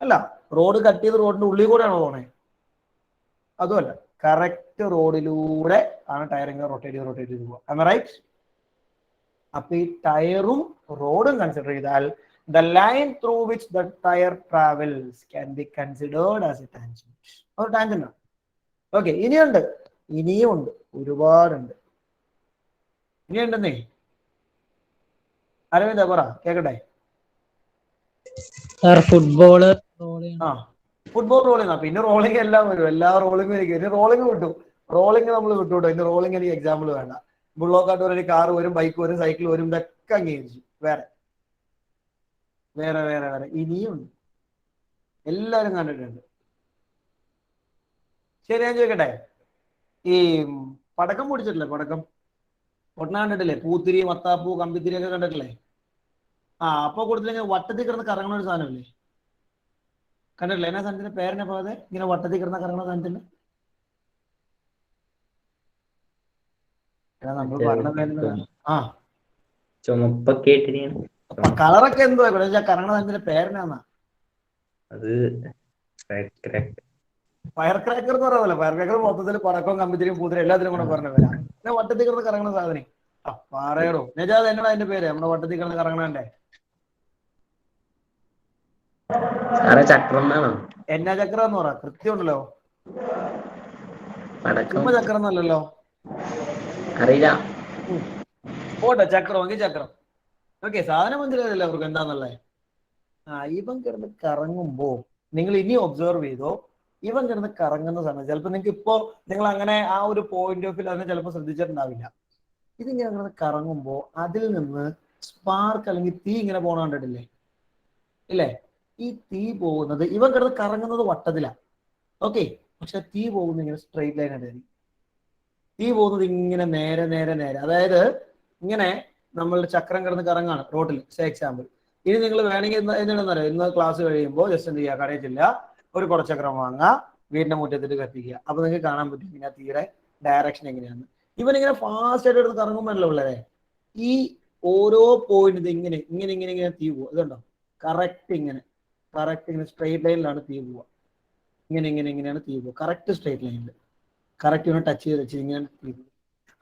അല്ല. റോഡ് കട്ട് ചെയ്ത് റോഡിന്റെ ഉള്ളിൽ കൂടെയാണോ പോണേ? അതുമല്ല, കറക്റ്റ് റോഡിലൂടെ ആണ് ടയർ ഇങ്ങനെ റൊട്ടേറ്റ് ചെയ്ത് പോവുക. Am I right? അപ്പൊ ഈ ടയറും റോഡും കൺസിഡർ ചെയ്താൽ the line through which the tire travels can be considered as a tangent. ഒരു ടാൻജന്റ് ആണ്. ഓക്കെ, ഇനിയും ഉണ്ട്, ഒരുപാടുണ്ട്. ഇനിയുണ്ടെന്നേ. അരവിന്ദ പറ കേക്കട്ടെ. Football football rolling. പിന്നെ റോളിംഗ് എല്ലാം വരും. എല്ലാ റോളിംഗും എനിക്ക് ഇനി റോളിംഗ് വിട്ടു. റോളിംഗ് നമ്മൾ വിട്ടുവിട്ടോ. ഇനി റോളിംഗ് എനിക്ക് എക്സാമ്പിൾ വേണ്ട. ബുള്ളോക്കാട്ട് ഒരു കാർ വരും, ബൈക്ക് വരും, സൈക്കിൾ വരും, ഇതൊക്കെ അംഗീകരിച്ചു. വേറെ ഇനിയുണ്ട്. എല്ലാവരും കണ്ടിട്ടുണ്ട്. ശരി, ഞാൻ ചോദിക്കട്ടെ, ഈ പടക്കം പൊടിച്ചിട്ടില്ലേ? പൊട്ടണ കണ്ടിട്ടില്ലേ? പൂത്തിരി, മത്താപ്പൂ, കമ്പിത്തിരി ഒക്കെ കണ്ടിട്ടില്ലേ? അപ്പൊ കൂടുതൽ വട്ടത്തിൽ കിടന്ന് കറങ്ങണ ഒരു സാധനമില്ലേ? കണ്ടിട്ടില്ലേ? എന്നാ സാധനത്തിന്റെ പേരെന്നെ പോകാതെ ഇങ്ങനെ വട്ടത്തിൽ കിടന്ന കറങ്ങണ സാധനത്തിന്റെ നമ്മൾ പറഞ്ഞ പേര്. ചുമപ്പൊക്കെ ഇട്ടിരിക്കണം. കളറൊക്കെ എന്തോ കറങ്ങണ സാധനത്തിന്റെ പേരെന്നാ? അത് ഫയർ ക്രാക്കർ എന്ന് പറയാമല്ലോ. ഫയർ ക്രാക്കർ മൊത്തത്തിൽ പടക്കവും കമ്പിത്തിരിയും പൂത്തിരി എല്ലാത്തിനും കൂടെ പറഞ്ഞ പേരാ. പിന്നെ വട്ടത്തിൽ കിടന്ന് കറങ്ങണ സാധനം പറയടോ നജാദ്, എന്നടാ അതിന്റെ പേര് നമ്മുടെ വട്ടത്തിൽ കിടന്ന് കറങ്ങണേ? ചക്രം എന്നാണോ? എന്നാ ചക്രം എന്ന് പറ, കൃത്യമുണ്ടല്ലോ. ചുമ്മാ ചക്രം എന്നല്ലല്ലോ. അറിയില്ല. പോട്ടെ, ചക്രമെങ്കിൽ ചക്രം. ഓക്കെ, സാധനം മനസ്സിലായല്ലോ അവർക്ക് എന്താന്നുള്ളത്. ഇവൻ കിടന്ന് കറങ്ങുമ്പോ നിങ്ങൾ ഇനി ഒബ്സർവ് ചെയ്തോ, ഇവൻ കിടന്ന് കറങ്ങുന്ന സമയം ചിലപ്പോൾ നിങ്ങൾക്ക് ഇപ്പോ നിങ്ങൾ അങ്ങനെ ആ ഒരു പോയിന്റ് ഓഫ് വ്യൂ അതിനെ ചിലപ്പോൾ ശ്രദ്ധിച്ചിട്ടുണ്ടാവില്ല. ഇതിങ്ങനെ കിടന്ന് കറങ്ങുമ്പോ അതിൽ നിന്ന് സ്പാർക്ക് അല്ലെങ്കിൽ തീ ഇങ്ങനെ പോകണ കണ്ടിട്ടില്ലേ? ഇല്ലേ? ഈ തീ പോകുന്നത്, ഇവൻ കിടന്ന് കറങ്ങുന്നത് വട്ടത്തിലാണ്. ഓക്കെ, പക്ഷെ തീ പോകുന്നത് ഇങ്ങനെ സ്ട്രെയിറ്റ് ലൈൻ ആയിട്ടായിരിക്കും. തീ പോകുന്നത് ഇങ്ങനെ നേരെ നേരെ നേരെ, അതായത് ഇങ്ങനെ നമ്മളുടെ ചക്രം കിടന്ന് കറങ്ങാണ് റോഡിൽ. എക്സാമ്പിൾ, ഇനി നിങ്ങൾ വേണമെങ്കിൽ എന്താണെന്ന് അറിയാം, ഇന്ന് ക്ലാസ് കഴിയുമ്പോൾ ജസ്റ്റ് എന്ത് ചെയ്യുക, കടയിൽ ചെല്ലുക, ഒരു കുടച്ചക്രം വാങ്ങുക, വീടിന്റെ മുറ്റത്തിട്ട് കത്തിക്കുക. അപ്പൊ നിങ്ങൾക്ക് കാണാൻ പറ്റും ഇങ്ങനെ തീരെ ഡയറക്ഷൻ എങ്ങനെയാണ്. ഇവനിങ്ങനെ ഫാസ്റ്റ് ആയിട്ട് എടുത്ത് കറങ്ങുമ്പോഴല്ലോ ഉള്ളതേ ഈ ഓരോ പോയിന്റ് ഇങ്ങനെ ഇങ്ങനെ ഇങ്ങനെ ഇങ്ങനെ തീ പോവുക. ഇതുണ്ടോ? കറക്റ്റ് ഇങ്ങനെ സ്ട്രെയിറ്റ് ലൈനിലാണ് തീ പോവുക. ഇങ്ങനെ ഇങ്ങനെ ഇങ്ങനെയാണ് തീ പോവുക, കറക്റ്റ് സ്ട്രെയിറ്റ് ലൈനിൽ. കറക്റ്റ് ഇങ്ങനെ ടച്ച് ചെയ്ത് ഇങ്ങനെ തീ പോകും.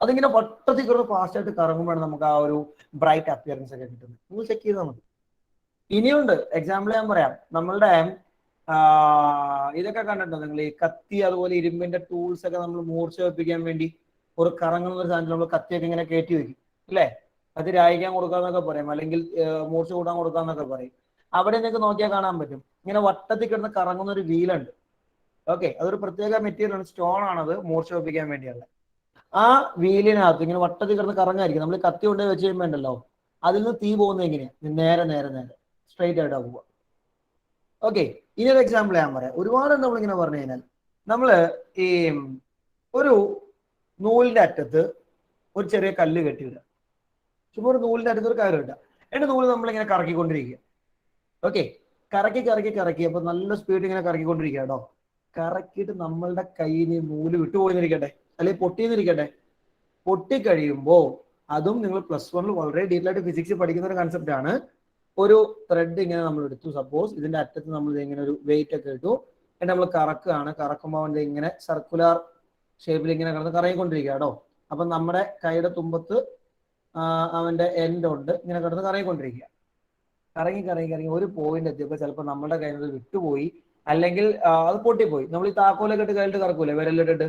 അതിങ്ങനെ വട്ടത്തിൽ കിടന്ന് ഫാസ്റ്റ് ആയിട്ട് കറങ്ങുമ്പോഴാണ് നമുക്ക് ആ ഒരു ബ്രൈറ്റ് അപ്പിയറൻസ് ഒക്കെ കിട്ടുന്നത്. നിങ്ങൾ ചെക്ക് ചെയ്താൽ മതി. ഇനിയുണ്ട് എക്സാമ്പിൾ ഞാൻ പറയാം. നമ്മളുടെ ഇതൊക്കെ കണ്ടിട്ടുണ്ടോ നിങ്ങൾ? ഈ കത്തി അതുപോലെ ഇരുമ്പിന്റെ ടൂൾസ് ഒക്കെ നമ്മൾ മൂർച്ച വെപ്പിക്കാൻ വേണ്ടി ഒരു കറങ്ങുന്ന ഒരു സാധനത്തിൽ നമ്മൾ കത്തിയൊക്കെ ഇങ്ങനെ കയറ്റി വെക്കും, അല്ലേ? അത് രായിക്കാൻ കൊടുക്കാന്നൊക്കെ പറയും, അല്ലെങ്കിൽ മൂർച്ച കൂട്ടാൻ കൊടുക്കാന്നൊക്കെ പറയും. അവിടെ നിങ്ങൾക്ക് നോക്കിയാൽ കാണാൻ പറ്റും ഇങ്ങനെ വട്ടത്തിൽ കിടന്ന് കറങ്ങുന്ന ഒരു വീലുണ്ട്. ഓക്കെ, അതൊരു പ്രത്യേക മെറ്റീരിയൽ ആണ്, സ്റ്റോൺ ആണത്, മൂർച്ച വെപ്പിക്കാൻ വേണ്ടിയുള്ള. ആ വീലിനകത്ത് ഇങ്ങനെ വട്ടത്തിൽ കിടന്ന് കറങ്ങായിരിക്കും. നമ്മൾ കത്തി കൊണ്ടുപോയി വെച്ച് കഴിയുമ്പോൾ ഉണ്ടല്ലോ, അതിൽ നിന്ന് തീ പോകുന്നത് എങ്ങനെയാണ്? നേരെ നേരെ നേരെ സ്ട്രെയിറ്റ് ആയിട്ടാ പോവുക. ഓക്കെ, ഇനി ഒരു എക്സാമ്പിൾ ഞാൻ പറയാം. ഒരുപാട് നമ്മളിങ്ങനെ പറഞ്ഞു കഴിഞ്ഞാൽ, നമ്മള് ഈ ഒരു നൂലിന്റെ അറ്റത്ത് ഒരു ചെറിയ കല്ല് കെട്ടിയിടുക. ചുമ്മാ ഒരു നൂലിന്റെ അറ്റത്ത് ഒരു കയറ് കിട്ടുക. എന്നിട്ട് നൂല് നമ്മളിങ്ങനെ കറക്കിക്കൊണ്ടിരിക്കുക. ഓക്കെ, കറക്കി അപ്പൊ നല്ല സ്പീഡ് ഇങ്ങനെ കറക്കിക്കൊണ്ടിരിക്കുക കേട്ടോ. കറക്കിയിട്ട് നമ്മളുടെ കയ്യിൽ നൂല് വിട്ടുപോയിരിക്കട്ടെ, അല്ലെങ്കിൽ പൊട്ടിയെന്നിരിക്കട്ടെ. പൊട്ടിക്കഴിയുമ്പോ അതും നിങ്ങൾ +1 വളരെ ഡീറ്റെയിൽ ആയിട്ട് ഫിസിക്സ് പഠിക്കുന്ന ഒരു കൺസെപ്റ്റ് ആണ്. ഒരു ത്രെഡ് ഇങ്ങനെ നമ്മൾ എടുത്തു, സപ്പോസ് ഇതിന്റെ അറ്റത്ത് നമ്മൾ ഇങ്ങനെ ഒരു വെയിറ്റ് ഒക്കെ ഇട്ടു, എന്നിട്ട് നമ്മൾ കറക്കുമ്പോൾ അവന്റെ ഇങ്ങനെ സർക്കുലർ ഷേപ്പിൽ ഇങ്ങനെ കിടന്ന് കറങ്ങിക്കൊണ്ടിരിക്കുക കേട്ടോ. അപ്പൊ നമ്മുടെ കൈയുടെ തുമ്പത്ത് അവന്റെ എൻഡ് ഉണ്ട്, ഇങ്ങനെ കിടന്ന് കറങ്ങിക്കൊണ്ടിരിക്കുക. കറങ്ങി ഒരു പോയിന്റ് എത്തിയപ്പോൾ ചിലപ്പോൾ നമ്മുടെ കയ്യിൽ നിന്ന് വിട്ടുപോയി, അല്ലെങ്കിൽ അത് പൊട്ടിപ്പോയി. നമ്മൾ ഈ താക്കോലൊക്കെ ഇട്ട് കയ്യിലിട്ട് കറക്കൂലേ, വിരലിട്ടിട്ട്?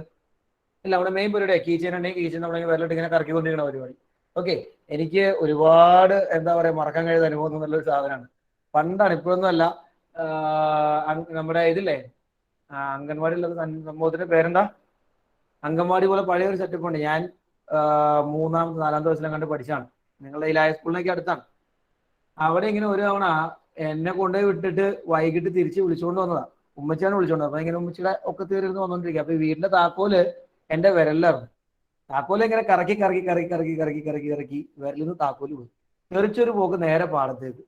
ഇല്ല, നമ്മുടെ മെയിൻ പരിപാടി കീച്ചൻ ഉണ്ടെങ്കിൽ കീച്ചൻ നമ്മളെങ്കിൽ വിരലിട്ട് ഇങ്ങനെ കറക്കിക്കൊണ്ടിരിക്കുന്ന പരിപാടി. ഓക്കെ, എനിക്ക് ഒരുപാട് എന്താ പറയാ മറക്കാൻ കഴിയുന്ന അനുഭവം എന്നുള്ളൊരു സാധനമാണ്. പണ്ടാണ്, ഇപ്പോഴൊന്നും അല്ല. നമ്മുടെ ഇതില്ലേ അംഗൻവാടിയിലുള്ള സംഭവത്തിന്റെ പേരെന്താ? അംഗൻവാടി പോലെ പഴയ ഒരു സെറ്റപ്പ് ഉണ്ട്. ഞാൻ 3-ാമത്തെ 4-ാമത്തെ വയസ്സിലും കണ്ട് പഠിച്ചാണ്. നിങ്ങളുടെ ഈ ഹൈസ്കൂളിനൊക്കെ അടുത്താണ്. അവിടെ ഇങ്ങനെ ഒരു തവണ എന്നെ കൊണ്ടുപോയി വിട്ടിട്ട് വൈകിട്ട് തിരിച്ച് വിളിച്ചുകൊണ്ട് വന്നതാ. ഉമ്മച്ചാണ് വിളിച്ചോണ്ട്. അപ്പൊ ഇങ്ങനെ ഉമ്മച്ചിയുടെ ഒക്കെ തീർന്ന് വന്നോണ്ടിരിക്കുക. അപ്പൊ ഈ വീടിന്റെ താക്കോല് എന്റെ വിരലിലായിരുന്നു. താക്കോല് ഇങ്ങനെ കറക്കി വിരലിൽ നിന്ന് താക്കോല് പോയി. തെറിച്ചൊരു പോക്ക് നേരെ പാടത്തേക്ക്.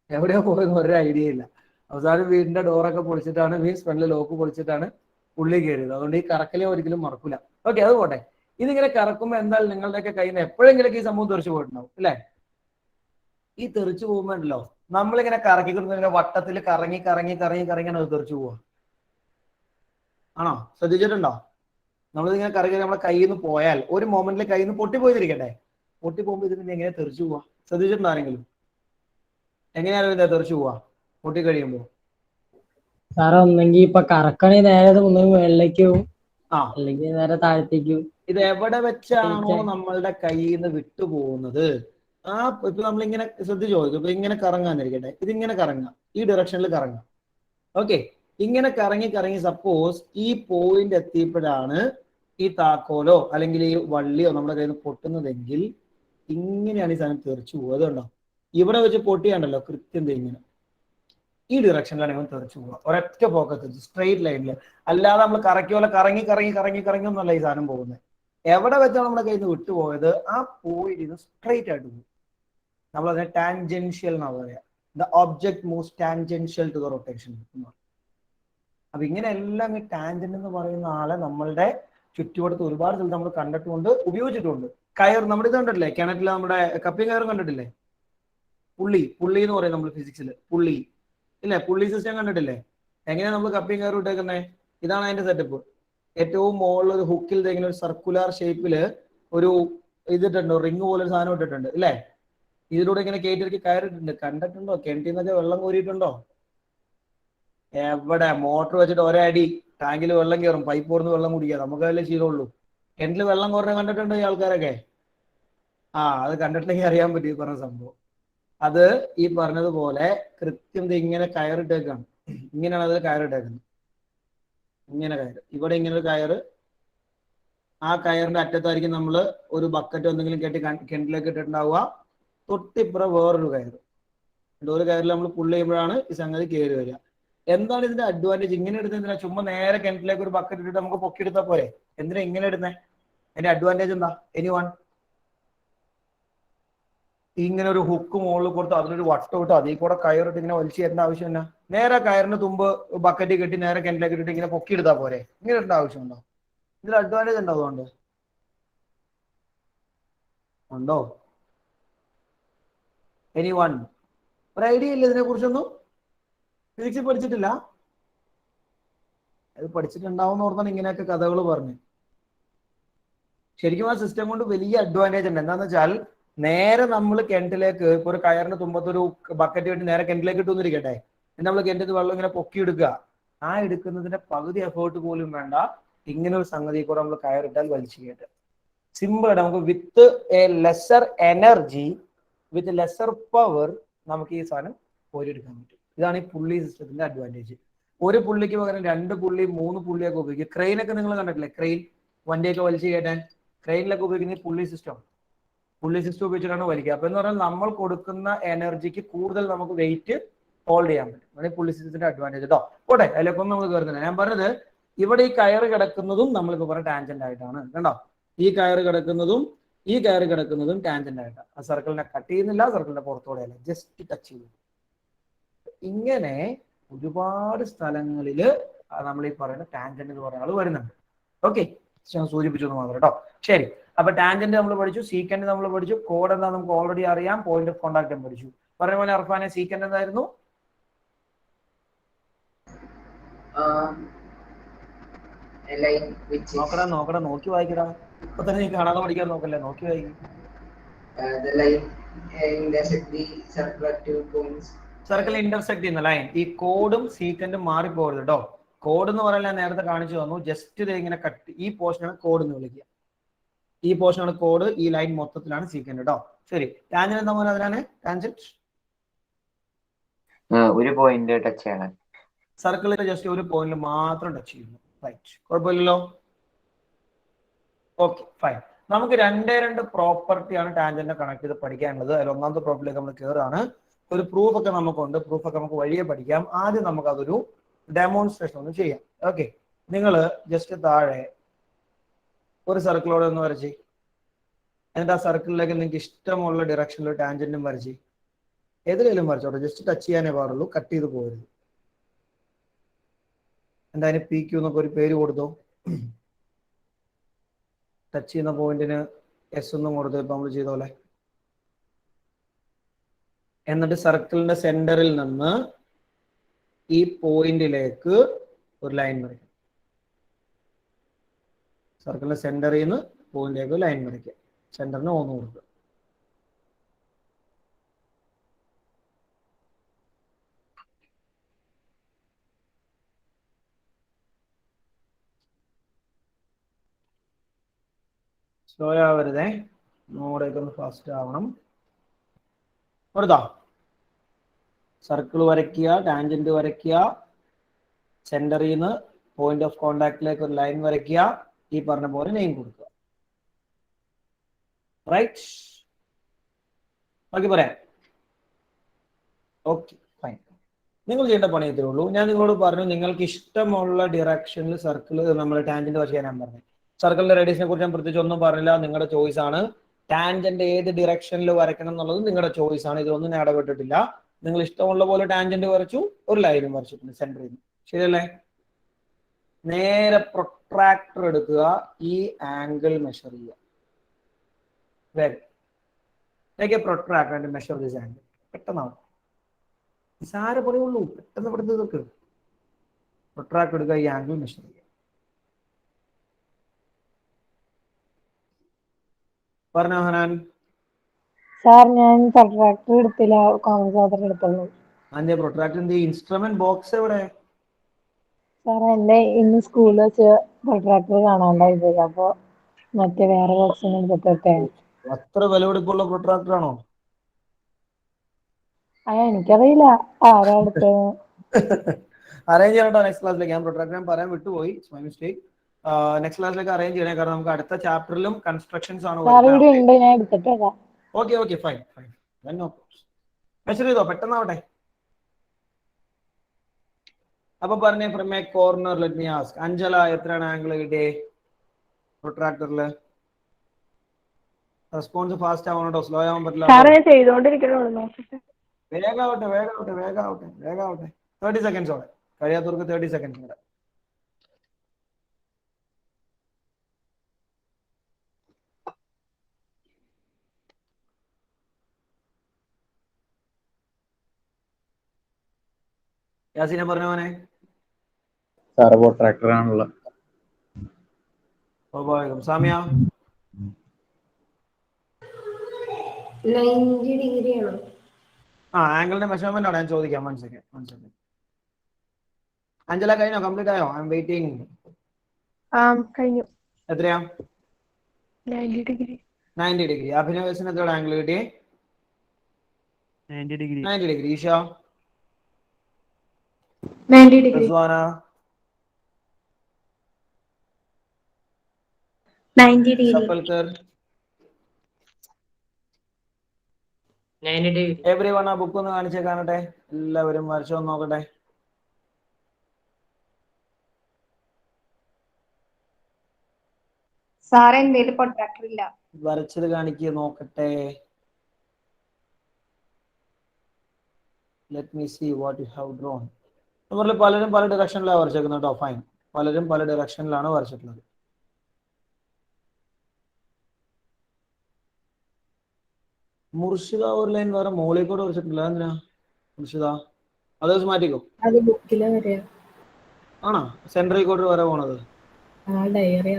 എവിടെയോ പോയെന്ന് ഒരു ഐഡിയ ഇല്ല. അവസാനം വീടിന്റെ ഡോറൊക്കെ പൊളിച്ചിട്ടാണ്, മീൻസ് ഫ്രണ്ടിലെ ലോക്ക് പൊളിച്ചിട്ടാണ് ഉള്ളിൽ കയറിയത്. അതുകൊണ്ട് ഈ കറക്കലെ ഒരിക്കലും മറക്കൂല. ഓക്കെ, അത് പോട്ടെ. ഇതിങ്ങനെ കറക്കുമ്പോൾ എന്തായാലും നിങ്ങളുടെയൊക്കെ കയ്യിൽ നിന്ന് എപ്പോഴെങ്കിലൊക്കെ ഈ സംഭവം തെറിച്ചു പോയിട്ടുണ്ടാവും, അല്ലേ? ഈ തെറിച്ചു പോകുമ്പോ ഉണ്ടല്ലോ, നമ്മളിങ്ങനെ കറക്കിക്കൊണ്ടിങ്ങനെ വട്ടത്തിൽ കറങ്ങി അത് തെറിച്ചു പോവാ. ആണോ? ശ്രദ്ധിച്ചിട്ടുണ്ടോ? നമ്മളിങ്ങനെ കറങ്ങി നമ്മളെ കയ്യിൽ നിന്ന് പോയാൽ ഒരു മൊമെന്റിൽ കയ്യിൽ നിന്ന് പൊട്ടിപ്പോയിരിക്കട്ടെ, പൊട്ടിപ്പോകുമ്പോൾ ഇതിന് എങ്ങനെ തെറിച്ചു പോവാ? ശ്രദ്ധിച്ചിട്ടുണ്ടോ ആരെങ്കിലും? എങ്ങനെയാലും ഇതാ തെറിച്ചു പോവാ പൊട്ടി കഴിയുമ്പോ? സാറേ, ഒന്നെങ്കിൽ ഇപ്പൊ കറക്കണി നേരെ മുകളിലേക്കും, അല്ലെങ്കിൽ നേരെ താഴത്തേക്കും. ഇത് എവിടെ വെച്ചാണോ നമ്മളുടെ കയ്യിൽ നിന്ന് വിട്ടുപോകുന്നത്, ഇപ്പൊ നമ്മളിങ്ങനെ ശ്രദ്ധിച്ചോ, ഇപ്പൊ ഇങ്ങനെ കറങ്ങാന്നിരിക്കട്ടെ, ഇതിങ്ങനെ കറങ്ങാം, ഈ ഡയറക്ഷനിൽ കറങ്ങാം. ഓക്കെ, ഇങ്ങനെ കറങ്ങി സപ്പോസ് ഈ പോയിന്റ് എത്തിയപ്പോഴാണ് ഈ താക്കോലോ അല്ലെങ്കിൽ ഈ വള്ളിയോ നമ്മുടെ കയ്യിൽ നിന്ന് പൊട്ടുന്നതെങ്കിൽ ഇങ്ങനെയാണ് ഈ സാധനം തെറിച്ചു പോകുക. അതുകൊണ്ടോ ഇവിടെ വെച്ച് പൊട്ടിയാണ്ടല്ലോ കൃത്യം ഇങ്ങനെ ഈ ഡിറക്ഷനിലാണ് ഇവൻ തെറിച്ചു പോവുക. ഒരൊറ്റ പോക്കത്ത് സ്ട്രെയിറ്റ് ലൈനിൽ. അല്ലാതെ നമ്മൾ കറക്കി പോലെ കറങ്ങി ഒന്നല്ല ഈ സാധനം പോകുന്നത്. എവിടെ വെച്ചാണ് നമ്മുടെ കയ്യിൽ നിന്ന് വിട്ടുപോയത് ആ പോയിന്റ് സ്ട്രൈറ്റ് ആയിട്ട് പോകും. നമ്മളതിനെ ടാൻജൻഷ്യൽ എന്നാണ് പറയാ. The object moves tangential to the rotation. അപ്പൊ ഇങ്ങനെ എല്ലാം ഈ ടാൻജന്റ് എന്ന് പറയുന്ന ആളെ നമ്മളുടെ ചുറ്റുവട്ടത്ത് ഒരുപാട് സ്ഥലത്ത് നമ്മൾ കണ്ടിട്ടുണ്ട്, ഉപയോഗിച്ചിട്ടുണ്ട്. കയർ നമ്മുടെ ഇത് കണ്ടിട്ടില്ലേ, കിണറ്റിൽ നമ്മുടെ കപ്പിയും കയറും കണ്ടിട്ടില്ലേ? പുള്ളി എന്ന് പറയും നമ്മൾ ഫിസിക്സിൽ, പുള്ളി ഇല്ലേ? പുള്ളി സിസ്റ്റം കണ്ടിട്ടില്ലേ? എങ്ങനെയാണ് നമ്മൾ കപ്പിയും കയറും ഇട്ടേക്കുന്നത്? ഇതാണ് അതിന്റെ സെറ്റപ്പ്. ഏറ്റവും മുകളിൽ ഒരു ഹുക്കിൽ ഇങ്ങനെ ഒരു സർക്കുലർ ഷേപ്പിൽ ഒരു ഇതിട്ടുണ്ട്, റിങ് പോലെ ഒരു സാധനം ഇട്ടിട്ടുണ്ട് അല്ലേ? ഇതിലൂടെ ഇങ്ങനെ കയറ്റി കയറിയിട്ടുണ്ട്. കണ്ടിട്ടുണ്ടോ? കിണറ്റിൽ നിന്നൊക്കെ വെള്ളം കോരിയിട്ടുണ്ടോ? എവിടെ? മോട്ടർ വെച്ചിട്ട് ഒരടി ടാങ്കിൽ വെള്ളം കയറും, പൈപ്പ് കൊടുന്ന് വെള്ളം കുടിക്കുക. നമുക്ക് അതിലെ ശീലമുള്ളൂ. കിണറ്റിൽ വെള്ളം കുറഞ്ഞ കണ്ടിട്ടുണ്ടോ ഈ ആൾക്കാരൊക്കെ? അത് കണ്ടിട്ടുണ്ടെങ്കിൽ അറിയാൻ പറ്റും ഈ പറഞ്ഞ സംഭവം. അത് ഈ പറഞ്ഞതുപോലെ കൃത്യം ഇങ്ങനെ കയറിട്ടേക്കാണ്. ഇങ്ങനെയാണ് അതിൽ കയറിട്ടേക്കുന്നത്. ഇങ്ങനെ കയറ്, ഇവിടെ ഇങ്ങനെ ഒരു കയറ്, ആ കയറിന്റെ അറ്റത്തായിരിക്കും നമ്മൾ ഒരു ബക്കറ്റ് എന്തെങ്കിലും കെട്ടി കിണറ്റിലേക്ക് ഇട്ടിട്ടുണ്ടാവുക. തൊട്ടിപ്പുറം വേറൊരു കയറ്. ഒരു കയറിൽ നമ്മൾ പുള്ളി ചെയ്യുമ്പോഴാണ് ഈ സംഗതി കയറി വരിക. എന്താണ് ഇതിന്റെ അഡ്വാൻറ്റേജ്? ഇങ്ങനെ എടുത്തതിനാ? ചുമ്മാ നേരെ കിണറ്റിലേക്ക് ഒരു ബക്കറ്റ് ഇട്ടിട്ട് നമുക്ക് പൊക്കിയെടുത്താൽ പോരെ? എന്തിനാ ഇങ്ങനെ ഇടുന്നേ? അതിന്റെ അഡ്വാൻറ്റേജ് എന്താ? എനിവൺ? ഇങ്ങനെ ഒരു ഹുക്ക് മുകളിൽ കൊടുത്ത് അതിലൊരു വട്ടം ഇട്ട് അതിൽ കൂടെ കയറിട്ട് ഇങ്ങനെ വലിച്ചു തരേണ്ട ആവശ്യം എന്നാ? നേരെ കയറിന് തുമ്പ് ബക്കറ്റ് കെട്ടി നേരെ കിണറ്റിലേക്ക് ഇട്ടിട്ട് ഇങ്ങനെ പൊക്കിയെടുത്താൽ പോരെ? ഇങ്ങനെ ഇടേണ്ട ആവശ്യമുണ്ടോ? ഇതിൽ അഡ്വാൻറ്റേജ് ഉണ്ടോ? അതുകൊണ്ട് ഉണ്ടോ? എനിവൺ? ഒരു ഐഡിയ ഇല്ല ഇതിനെ കുറിച്ചൊന്നും? ഫിസിക്സ് പഠിച്ചിട്ടില്ല? അത് പഠിച്ചിട്ടുണ്ടാവും എന്ന് ഓർത്താണ് ഇങ്ങനെയൊക്കെ കഥകൾ പറഞ്ഞു. ശരിക്കും ആ സിസ്റ്റം കൊണ്ട് വലിയ അഡ്വാൻറ്റേജ് ഉണ്ട്. എന്താന്ന് വെച്ചാൽ നേരെ നമ്മൾ കിണറ്റിലേക്ക് ഇപ്പൊ ഒരു കയറിന്റെ തുമ്പത്തൊരു ബക്കറ്റ് കെട്ടി നേരെ കിണറ്റിലേക്ക് ഇട്ടുന്നിരിക്കട്ടെ, നമ്മൾ കിണറ്റിൽ വെള്ളം ഇങ്ങനെ പൊക്കി എടുക്കുക. ആ എടുക്കുന്നതിന്റെ പകുതി എഫേർട്ട് പോലും വേണ്ട. ഇങ്ങനെ ഒരു സംഗതി കൂടെ നമ്മൾ കയറിട്ടാൽ വലിച്ചു കയറ്റുക. സിമ്പിൾ ആയിട്ട് നമുക്ക് with a lesser energy, with lesser power നമുക്ക് ഈ സാധനം കോരിയെടുക്കാൻ പറ്റും. ഇതാണ് ഈ പുള്ളി സിസ്റ്റത്തിന്റെ അഡ്വാൻറ്റേജ്. ഒരു പുള്ളിക്ക് പകരം 2 പുള്ളി 3 പുള്ളിയൊക്കെ ഉപയോഗിക്കും. ക്രെയിനൊക്കെ നിങ്ങൾ കണ്ടിട്ടില്ലേ? ക്രെയിൻ വണ്ടിയൊക്കെ വലിച്ചു കയറ്റാൻ ക്രെയിനിലൊക്കെ ഉപയോഗിക്കുന്ന പുള്ളി സിസ്റ്റം ഉപയോഗിച്ചിട്ടാണ് വലിക്കുക. അപ്പൊ എന്ന് പറഞ്ഞാൽ നമ്മൾ കൊടുക്കുന്ന എനർജിക്ക് കൂടുതൽ നമുക്ക് വെയിറ്റ് ഹോൾഡ് ചെയ്യാൻ പറ്റും. അതാണ് ഈ പുള്ളി സിസ്റ്റത്തിന്റെ അഡ്വാൻറ്റേജ് കേട്ടോ. പോട്ടെ, അതിലൊക്കെ നമ്മൾ കയറുന്നില്ല. ഞാൻ പറഞ്ഞത് ഇവിടെ ഈ കയറ് കിടക്കുന്നതും നമ്മളിപ്പോ പറഞ്ഞ ടാൻജന്റ് ആയിട്ടാണ്. കണ്ടോ? ഈ കയറ് കിടക്കുന്നതും ടാൻജന്റ് ആയിട്ടാണ്. ആ സർക്കിളിനെ കട്ട് ചെയ്യുന്നില്ല, സർക്കിളിന്റെ പുറത്തോടെയല്ല, ജസ്റ്റ് ടച്ച് ചെയ്യുന്നു. ഇങ്ങനെ ഒരുപാട് സ്ഥലങ്ങളിൽ നമ്മൾ ഈ പറയുന്ന ടാൻജന്റ് എന്ന് പറയുന്ന ആൾ വരുന്നുണ്ട്. ഓക്കെ, ഞാൻ സൂചിപ്പിച്ചു എന്ന് മാത്രം കേട്ടോ. ശരി, അപ്പൊ ടാൻജന്റ് നമ്മൾ പഠിച്ചു, സീക്കൻഡ് നമ്മൾ പഠിച്ചു, കോഡ് എന്താ നമുക്ക് ഓൾറെഡി അറിയാം, പോയിന്റ് ഓഫ് കോണ്ടാക്ട് പഠിച്ചു. പറഞ്ഞ പോലെ അർഫാനെ സീക്കൻഡ് എന്തായിരുന്നു? നോക്കടാ നോക്കി വായിക്കടാ. ഇപ്പൊ തന്നെ നീ കാണാതെ പഠിക്കാൻ നോക്കല്ലേ, നോക്കി വായിക്കും. സർക്കിൾ ഇന്റർസെക്ട് ചെയ്യുന്ന ലൈൻ. ഈ കോഡും സീക്കൻഡും മാറിപ്പോകരുത് കേട്ടോ. കോഡ് എന്ന് പറയാൻ ഞാൻ നേരത്തെ കാണിച്ചു തന്നു. ജസ്റ്റ് ഇത് ഇങ്ങനെ കട്ട്, ഈ പോർഷനാണ് കോഡ് എന്ന് വിളിക്കുക. ഈ പോർഷനാണ് കോഡ്, ഈ ലൈൻ മൊത്തത്തിലാണ് സീക്കൻഡ് കേട്ടോ. ശരി, ടാൻജന്റ് എന്താ പോലെ അതിനാണ് ടാൻജന്റ്? ഒരു പോയിന്റ് ടച്ച് ചെയ്യണം. സർക്കിളിൽ ജസ്റ്റ് ഒരു പോയിന്റ് മാത്രം ടച്ച് ചെയ്യുന്നു. റൈറ്റ്, കുഴപ്പമില്ലല്ലോ. Okay, fine. നമുക്ക് 2 പ്രോപ്പർട്ടിയാണ് ടാൻജന്റിനെ കണക്ട് ചെയ്ത് പഠിക്കാനുള്ളത്. അതിൽ ഒന്നാമത്തെ പ്രോപ്പർട്ടിയിലേക്ക് നമ്മൾ കയറാണ്. ഒരു പ്രൂഫ് ഒക്കെ നമുക്കുണ്ട്, പ്രൂഫൊക്കെ നമുക്ക് വഴിയെ പഠിക്കാം. ആദ്യം നമുക്ക് അതൊരു ഡെമോൺസ്ട്രേഷൻ ഒന്ന് ചെയ്യാം. ഓക്കെ, നിങ്ങൾ ജസ്റ്റ് താഴെ ഒരു സർക്കിളോടെ ഒന്ന് വരച്ച്, എന്നിട്ട് ആ സർക്കിളിലേക്ക് നിങ്ങൾക്ക് ഇഷ്ടമുള്ള ഡിറക്ഷനിൽ ടാൻജന്റും വരച്ച്, ഏതിലും വരച്ചോട്ടെ, ജസ്റ്റ് ടച്ച് ചെയ്യാനേ പാടുള്ളൂ, കട്ട് ചെയ്ത് പോകരുത്. എന്തായാലും പി ക്യൂ എന്നൊക്കെ ഒരു പേര് കൊടുത്തോ. ടച്ച് ചെയ്യുന്ന പോയിന്റിന് എസ് ഒന്നും കൊടുത്തു, ഇപ്പൊ നമ്മൾ ചെയ്ത പോലെ. എന്നിട്ട് സർക്കിളിന്റെ സെന്ററിൽ നിന്ന് ഈ പോയിന്റിലേക്ക് ഒരു ലൈൻ വരയ്ക്കും. സർക്കിളിന്റെ സെന്ററിൽ നിന്ന് പോയിന്റിലേക്ക് ലൈൻ വരയ്ക്കുക. സെന്ററിന് 1 കൊടുക്കുക. സ്ലോ ആവരുതേ, നോടേക്ക് ഒന്ന് ഫാസ്റ്റ് ആവണം. കൊടുത്താ സർക്കിൾ വരയ്ക്കുക, ടാൻജന്റ് വരയ്ക്കുക, സെന്ററിൽ നിന്ന് പോയിന്റ് ഓഫ് കോണ്ടാക്റ്റിലേക്ക് ഒരു ലൈൻ വരയ്ക്കുക, ഈ പറഞ്ഞ പോലെ നെയിം കൊടുക്കുക. റൈറ്റ്, ബാക്കി പറയാം. Okay, fine. നിങ്ങൾ ചെയ്യേണ്ട പണി ഇത്രേ ഉള്ളൂ. ഞാൻ നിങ്ങളോട് പറഞ്ഞു നിങ്ങൾക്ക് ഇഷ്ടമുള്ള ഡിറക്ഷനിൽ സർക്കിൾ നമ്മൾ ടാൻജന്റ് വരയ്ക്കാൻ ഞാൻ പറഞ്ഞു. സർക്കിളിന്റെ റേഡിയസിനെ കുറിച്ച് ഞാൻ പ്രത്യേകിച്ച് ഒന്നും പറഞ്ഞില്ല, നിങ്ങളുടെ ചോയ്സ് ആണ്. ടാൻജന്റ് ഏത് ഡിറക്ഷനിൽ വരയ്ക്കണം എന്നുള്ളത് നിങ്ങളുടെ ചോയ്സ് ആണ്. ഇതൊന്നും ഞാൻ ഇടപെട്ടിട്ടില്ല. നിങ്ങൾ ഇഷ്ടമുള്ള പോലെ ടാൻജന്റ് വരച്ചു, ഒരു ലൈനും വരച്ചിട്ടുണ്ട് സെന്ററിൽ നിന്ന്. ശരിയല്ലേ? നേരെ പ്രൊട്രാക്ടർ എടുക്കുക, ഈ ആംഗിൾ മെഷർ ചെയ്യുക. Protractor and measure this angle. പെട്ടെന്നാവും, നിസാര പറയുള്ളൂ, പെട്ടെന്ന് പെടുത്ത് ഇതൊക്കെ. പ്രൊട്രാക്ടർ എടുക്കുക, ഈ ആംഗിൾ മെഷർ ചെയ്യുക. പറഞ്ഞോ ഹനാൻ. സാർ ഞാൻ പ്രൊട്രാക്ടർ എടുത്തില്ല, കോമ്പൻസേറ്റർ എടുത്തുള്ളൂ. അതിന്റെ പ്രൊട്രാക്ടറിന്റെ ഇൻസ്ട്രുമെന്റ് ബോക്സ് എവിടെ? സാർ എന്റെ ഇന്ന് സ്കൂളിൽ വെച്ച് പ്രൊട്രാക്ടർ കാണാണ്ടായി പോയി, അപ്പൊ മറ്റേ വേറെ ബോക്സ് എടുത്തിട്ടേ. അത്ര വിലപിടിപ്പുള്ള പ്രൊട്രാക്ടർ ആണോ? എനിക്കറിയില്ല ആരാ എടുത്തത്. അറേഞ്ച് ചെയ്യണോ നെക്സ്റ്റ് ക്ലാസ്സിലേക്ക്? ഞാൻ പ്രൊട്രാക്ടർ ഞാൻ പറയാൻ വിട്ടുപോയി, മൈ മിസ്റ്റേക്ക്. നെക്സ്റ്റ് ക്ലാസ്സിലേക്ക് അറേഞ്ച് ചെയ്യണേ, കാരണം നമുക്ക് അടുത്ത ചാപ്റ്ററിലും കൺസ്ട്രക്ഷൻസ് ആണ് സാർ ഇവിടെ ഉണ്ട്, ഞാൻ എടുത്തിട്ടേക്കാം. Okay okay fine fine. Measure ചെയ്തോ, പെട്ടെന്നാവട്ടെ. അപ്പൊ പറഞ്ഞേ, from a corner let me ask Anjala, എത്രയാണ് ആംഗിൾ കിട്ടിയേ പ്രൊട്രാക്ടറിൽ? റെസ്പോൺസ് ഫാസ്റ്റ് ആവണോ, സ്ലോ ആവാൻ പറ്റില്ല? വേഗാവട്ടെ വേഗാവട്ടെ വേഗാവട്ടെ വേഗാവട്ടെ. 30 സെക്കൻഡ്സോടെ, കഴിയാത്തവർക്ക് 30 സെക്കൻഡ്സ് കൂടെ. യാസിനെ പറഞ്ഞ മോനെ. സാറ് പ്രൊട്രാക്ടർ ആണല്ലോ. സ്വാഭാവികം. സാമിയ? 90 ഡിഗ്രി ആണോ? ആംഗിളിന്റെ മെഷർമെന്റ് ആണ് ഞാൻ ചോദിക്കാം. 1 സെക്കൻഡ്. അഞ്ജല കഴിഞ്ഞോ? കംപ്ലീറ്റ് ആയോ? I am waiting. കഴിഞ്ഞു. എത്രയാ? 90 ഡിഗ്രി. 90 ഡിഗ്രി. അഭിനവേശന് എത്രയുടെ ആംഗിൾ കിട്ടി? 90 degree. 90 degree. Isha? 90 degree. Rizwana? 90 degree. Safalkar? 90 degree. Every one ആ ബുക്ക് ഒന്ന് കാണിച്ചേ കാണട്ടെ, എല്ലാവരും വരച്ചോ നോക്കട്ടെ. സാർ എന്തേലും പ്രൊട്രാക്ടർ ഇല്ല. വരച്ചത് കാണിക്കുക നോക്കട്ടെ. Let me see what you have drawn. നമ്മൾ പലരും പല ഡയറക്ഷനിലാണ് വരച്ചേക്കുന്നത് കേട്ടോ. ഫൈൻ, പലരും പല ഡയറക്ഷനിലാണ് വരച്ചിട്ടുള്ളത്. മുർഷിദ ഒരു ലൈൻ വേറെ മോളിൽ കൂടെ വരച്ചിട്ടില്ല. എന്തിനാ മുർഷിദ? അത് മാറ്റിക്കോ. അത് ബുക്കിലെ വരെയാ. ആണോ സെൻട്രൽ കോഡ് വരെ പോണത്? ഡയറി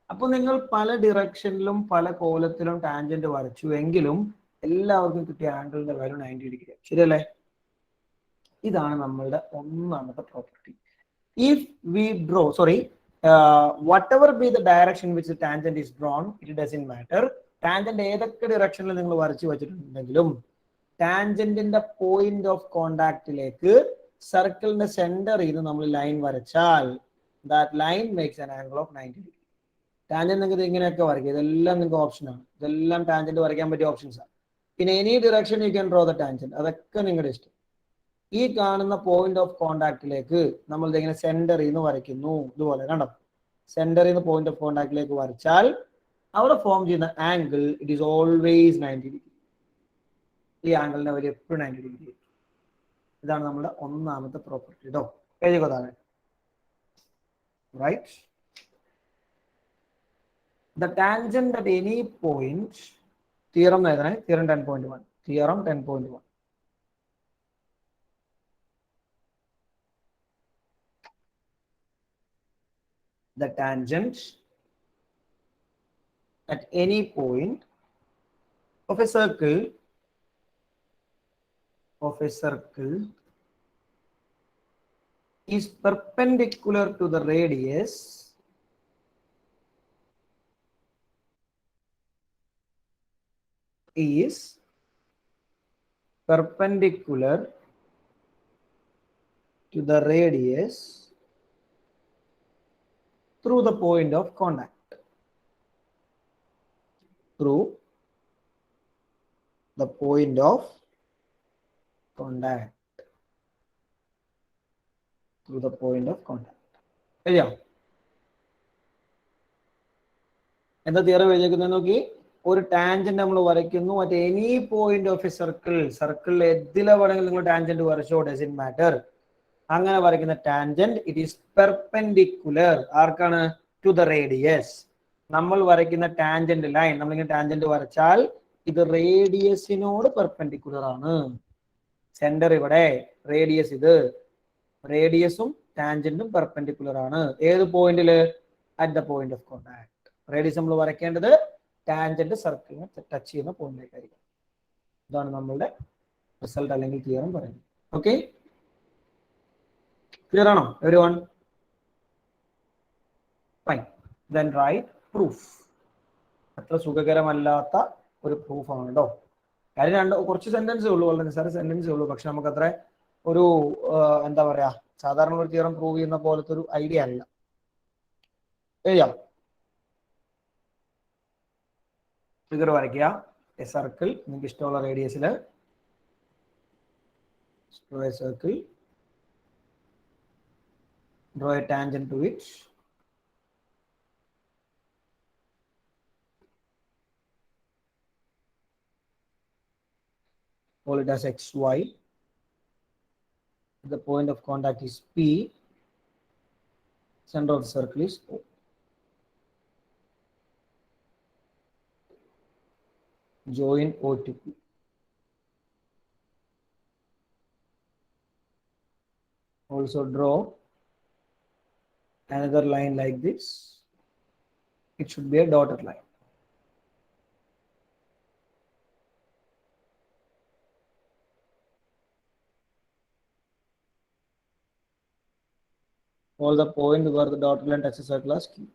അപ്പൊ നിങ്ങൾ പല ഡിറക്ഷനിലും പല കോലത്തിലും ടാൻജന്റ് വരച്ചു എങ്കിലും എല്ലാവർക്കും കിട്ടിയ ആംഗിളിന്റെ വാല്യൂ 90 ഡിഗ്രി. ശരിയല്ലേ? ഇതാണ് നമ്മളുടെ ഒന്നാമത്തെ property. If we draw whatever be the direction which the tangent is drawn, it doesn't matter. Tangent ഏതൊക്കെ ഡിറക്ഷനിൽ നിങ്ങൾ വരച്ചു വെച്ചിട്ടുണ്ടെങ്കിലും ടാൻജന്റിന്റെ പോയിന്റ് ഓഫ് കോണ്ടാക്റ്റിലേക്ക് സർക്കിളിന്റെ സെന്ററിൽ നിന്ന് നമ്മൾ ലൈൻ വരച്ചാൽ that line makes an angle of 90 degree. Tangent നിങ്ങൾക്ക് ഇങ്ങനെയൊക്കെ വരയ്ക്കുക, ഇതെല്ലാം നിങ്ങൾക്ക് ഓപ്ഷനാണ്, ഇതെല്ലാം ടാൻജന്റ് വരയ്ക്കാൻ പറ്റിയ ഓപ്ഷൻസ് ആണ്. പിന്നെ any direction U can draw the tangent, അതൊക്കെ നിങ്ങളുടെ ഇഷ്ടം. ഈ കാണുന്ന പോയിന്റ് ഓഫ് കോണ്ടാക്റ്റിലേക്ക് നമ്മൾ ഇങ്ങനെ സെന്ററിൽ നിന്ന് വരയ്ക്കുന്നു, ഇതുപോലെ കണ്ടോ. സെന്ററിൽ നിന്ന് പോയിന്റ് ഓഫ് കോണ്ടാക്റ്റിലേക്ക് വരച്ചാൽ അവിടെ ഫോം ചെയ്യുന്ന angle it is always 90 degree. ഈ ആംഗിളിന്റെ വാല്യൂ എപ്പോഴും 90 ഡിഗ്രി. ഇതാണ് നമ്മുടെ ഒന്നാമത്തെ പ്രോപ്പർട്ടി കേട്ടോ. എഴുതിക്കോ താഴെ. Right, the tangent at any point, theorem എഴുതണേ, theorem 10.1, theorem 10.1. The tangent at any point of a circle is perpendicular to the radius through the point of contact. Through the point of contact. Through the point of contact. എഴുതിയോ? എന്താ തിയറം എഴുതിയേക്കുന്നത് നോക്കി. ഒരു ടാൻജന്റ് നമ്മൾ വരയ്ക്കുന്നു at any point of a circle. സർക്കിളിൽ എതിലെ വേണമെങ്കിലും നിങ്ങൾ ടാൻജന്റ് വരച്ചോ, ഡസൻ മാറ്റർ. അങ്ങനെ വരയ്ക്കുന്ന ടാൻജന്റ് ഇറ്റ് ഈസ് പെർപെൻഡിക്കുലർ. ആർക്കാണ്? To the radius. നമ്മൾ വരയ്ക്കുന്ന ടാൻജന്റ് ലൈൻ, നമ്മളിങ്ങനെ ടാൻജന്റ് വരച്ചാൽ ഇത് റേഡിയസിനോട് പെർപെൻഡിക്കുലർ ആണ്. സെന്റർ ഇവിടെ, റേഡിയസ് ഇത്. റേഡിയസും ടാൻജന്റും പെർപെൻഡിക്കുലർ ആണ്. ഏത് പോയിന്റില്? At the point of contact. Radius നമ്മൾ വരയ്ക്കേണ്ടത് ടാൻജന്റ് സർക്കിളിനെ ടച്ച് ചെയ്യുന്ന പോയിന്റിലേക്കായിരിക്കും. ഇതാണ് നമ്മളുടെ റിസൾട്ട് അല്ലെങ്കിൽ തിയറം പറയുന്നത്. ഓക്കെ, ക്ലിയർ ആണോ everyone? Fine. Then write proof. അത്ര സുഖകരമല്ലാത്ത ഒരു പ്രൂഫാണ് കേട്ടോ. കാര്യം കുറച്ച് സെന്റൻസേ ഉള്ളൂ, വളരെ നിസ്സാര സെന്റൻസേ ഉള്ളൂ. പക്ഷെ നമുക്ക് അത്ര ഒരു എന്താ പറയാ, സാധാരണ ഒരു തിയറം പ്രൂവ് ചെയ്യുന്ന പോലത്തെ ഒരു ഐഡിയ അല്ല. എഴുതാം. ഫിഗർ വരയ്ക്കുക. എ സർക്കിൾ, നിങ്ങൾക്ക് ഇഷ്ടമുള്ള റേഡിയസില് circle. Draw a tangent to it. Call it as xy. The point of contact is P. Center of the circle is O. Join O to P. Also draw another line like this. It should be a dotted line. All the point where the dotted line touches circle as Q.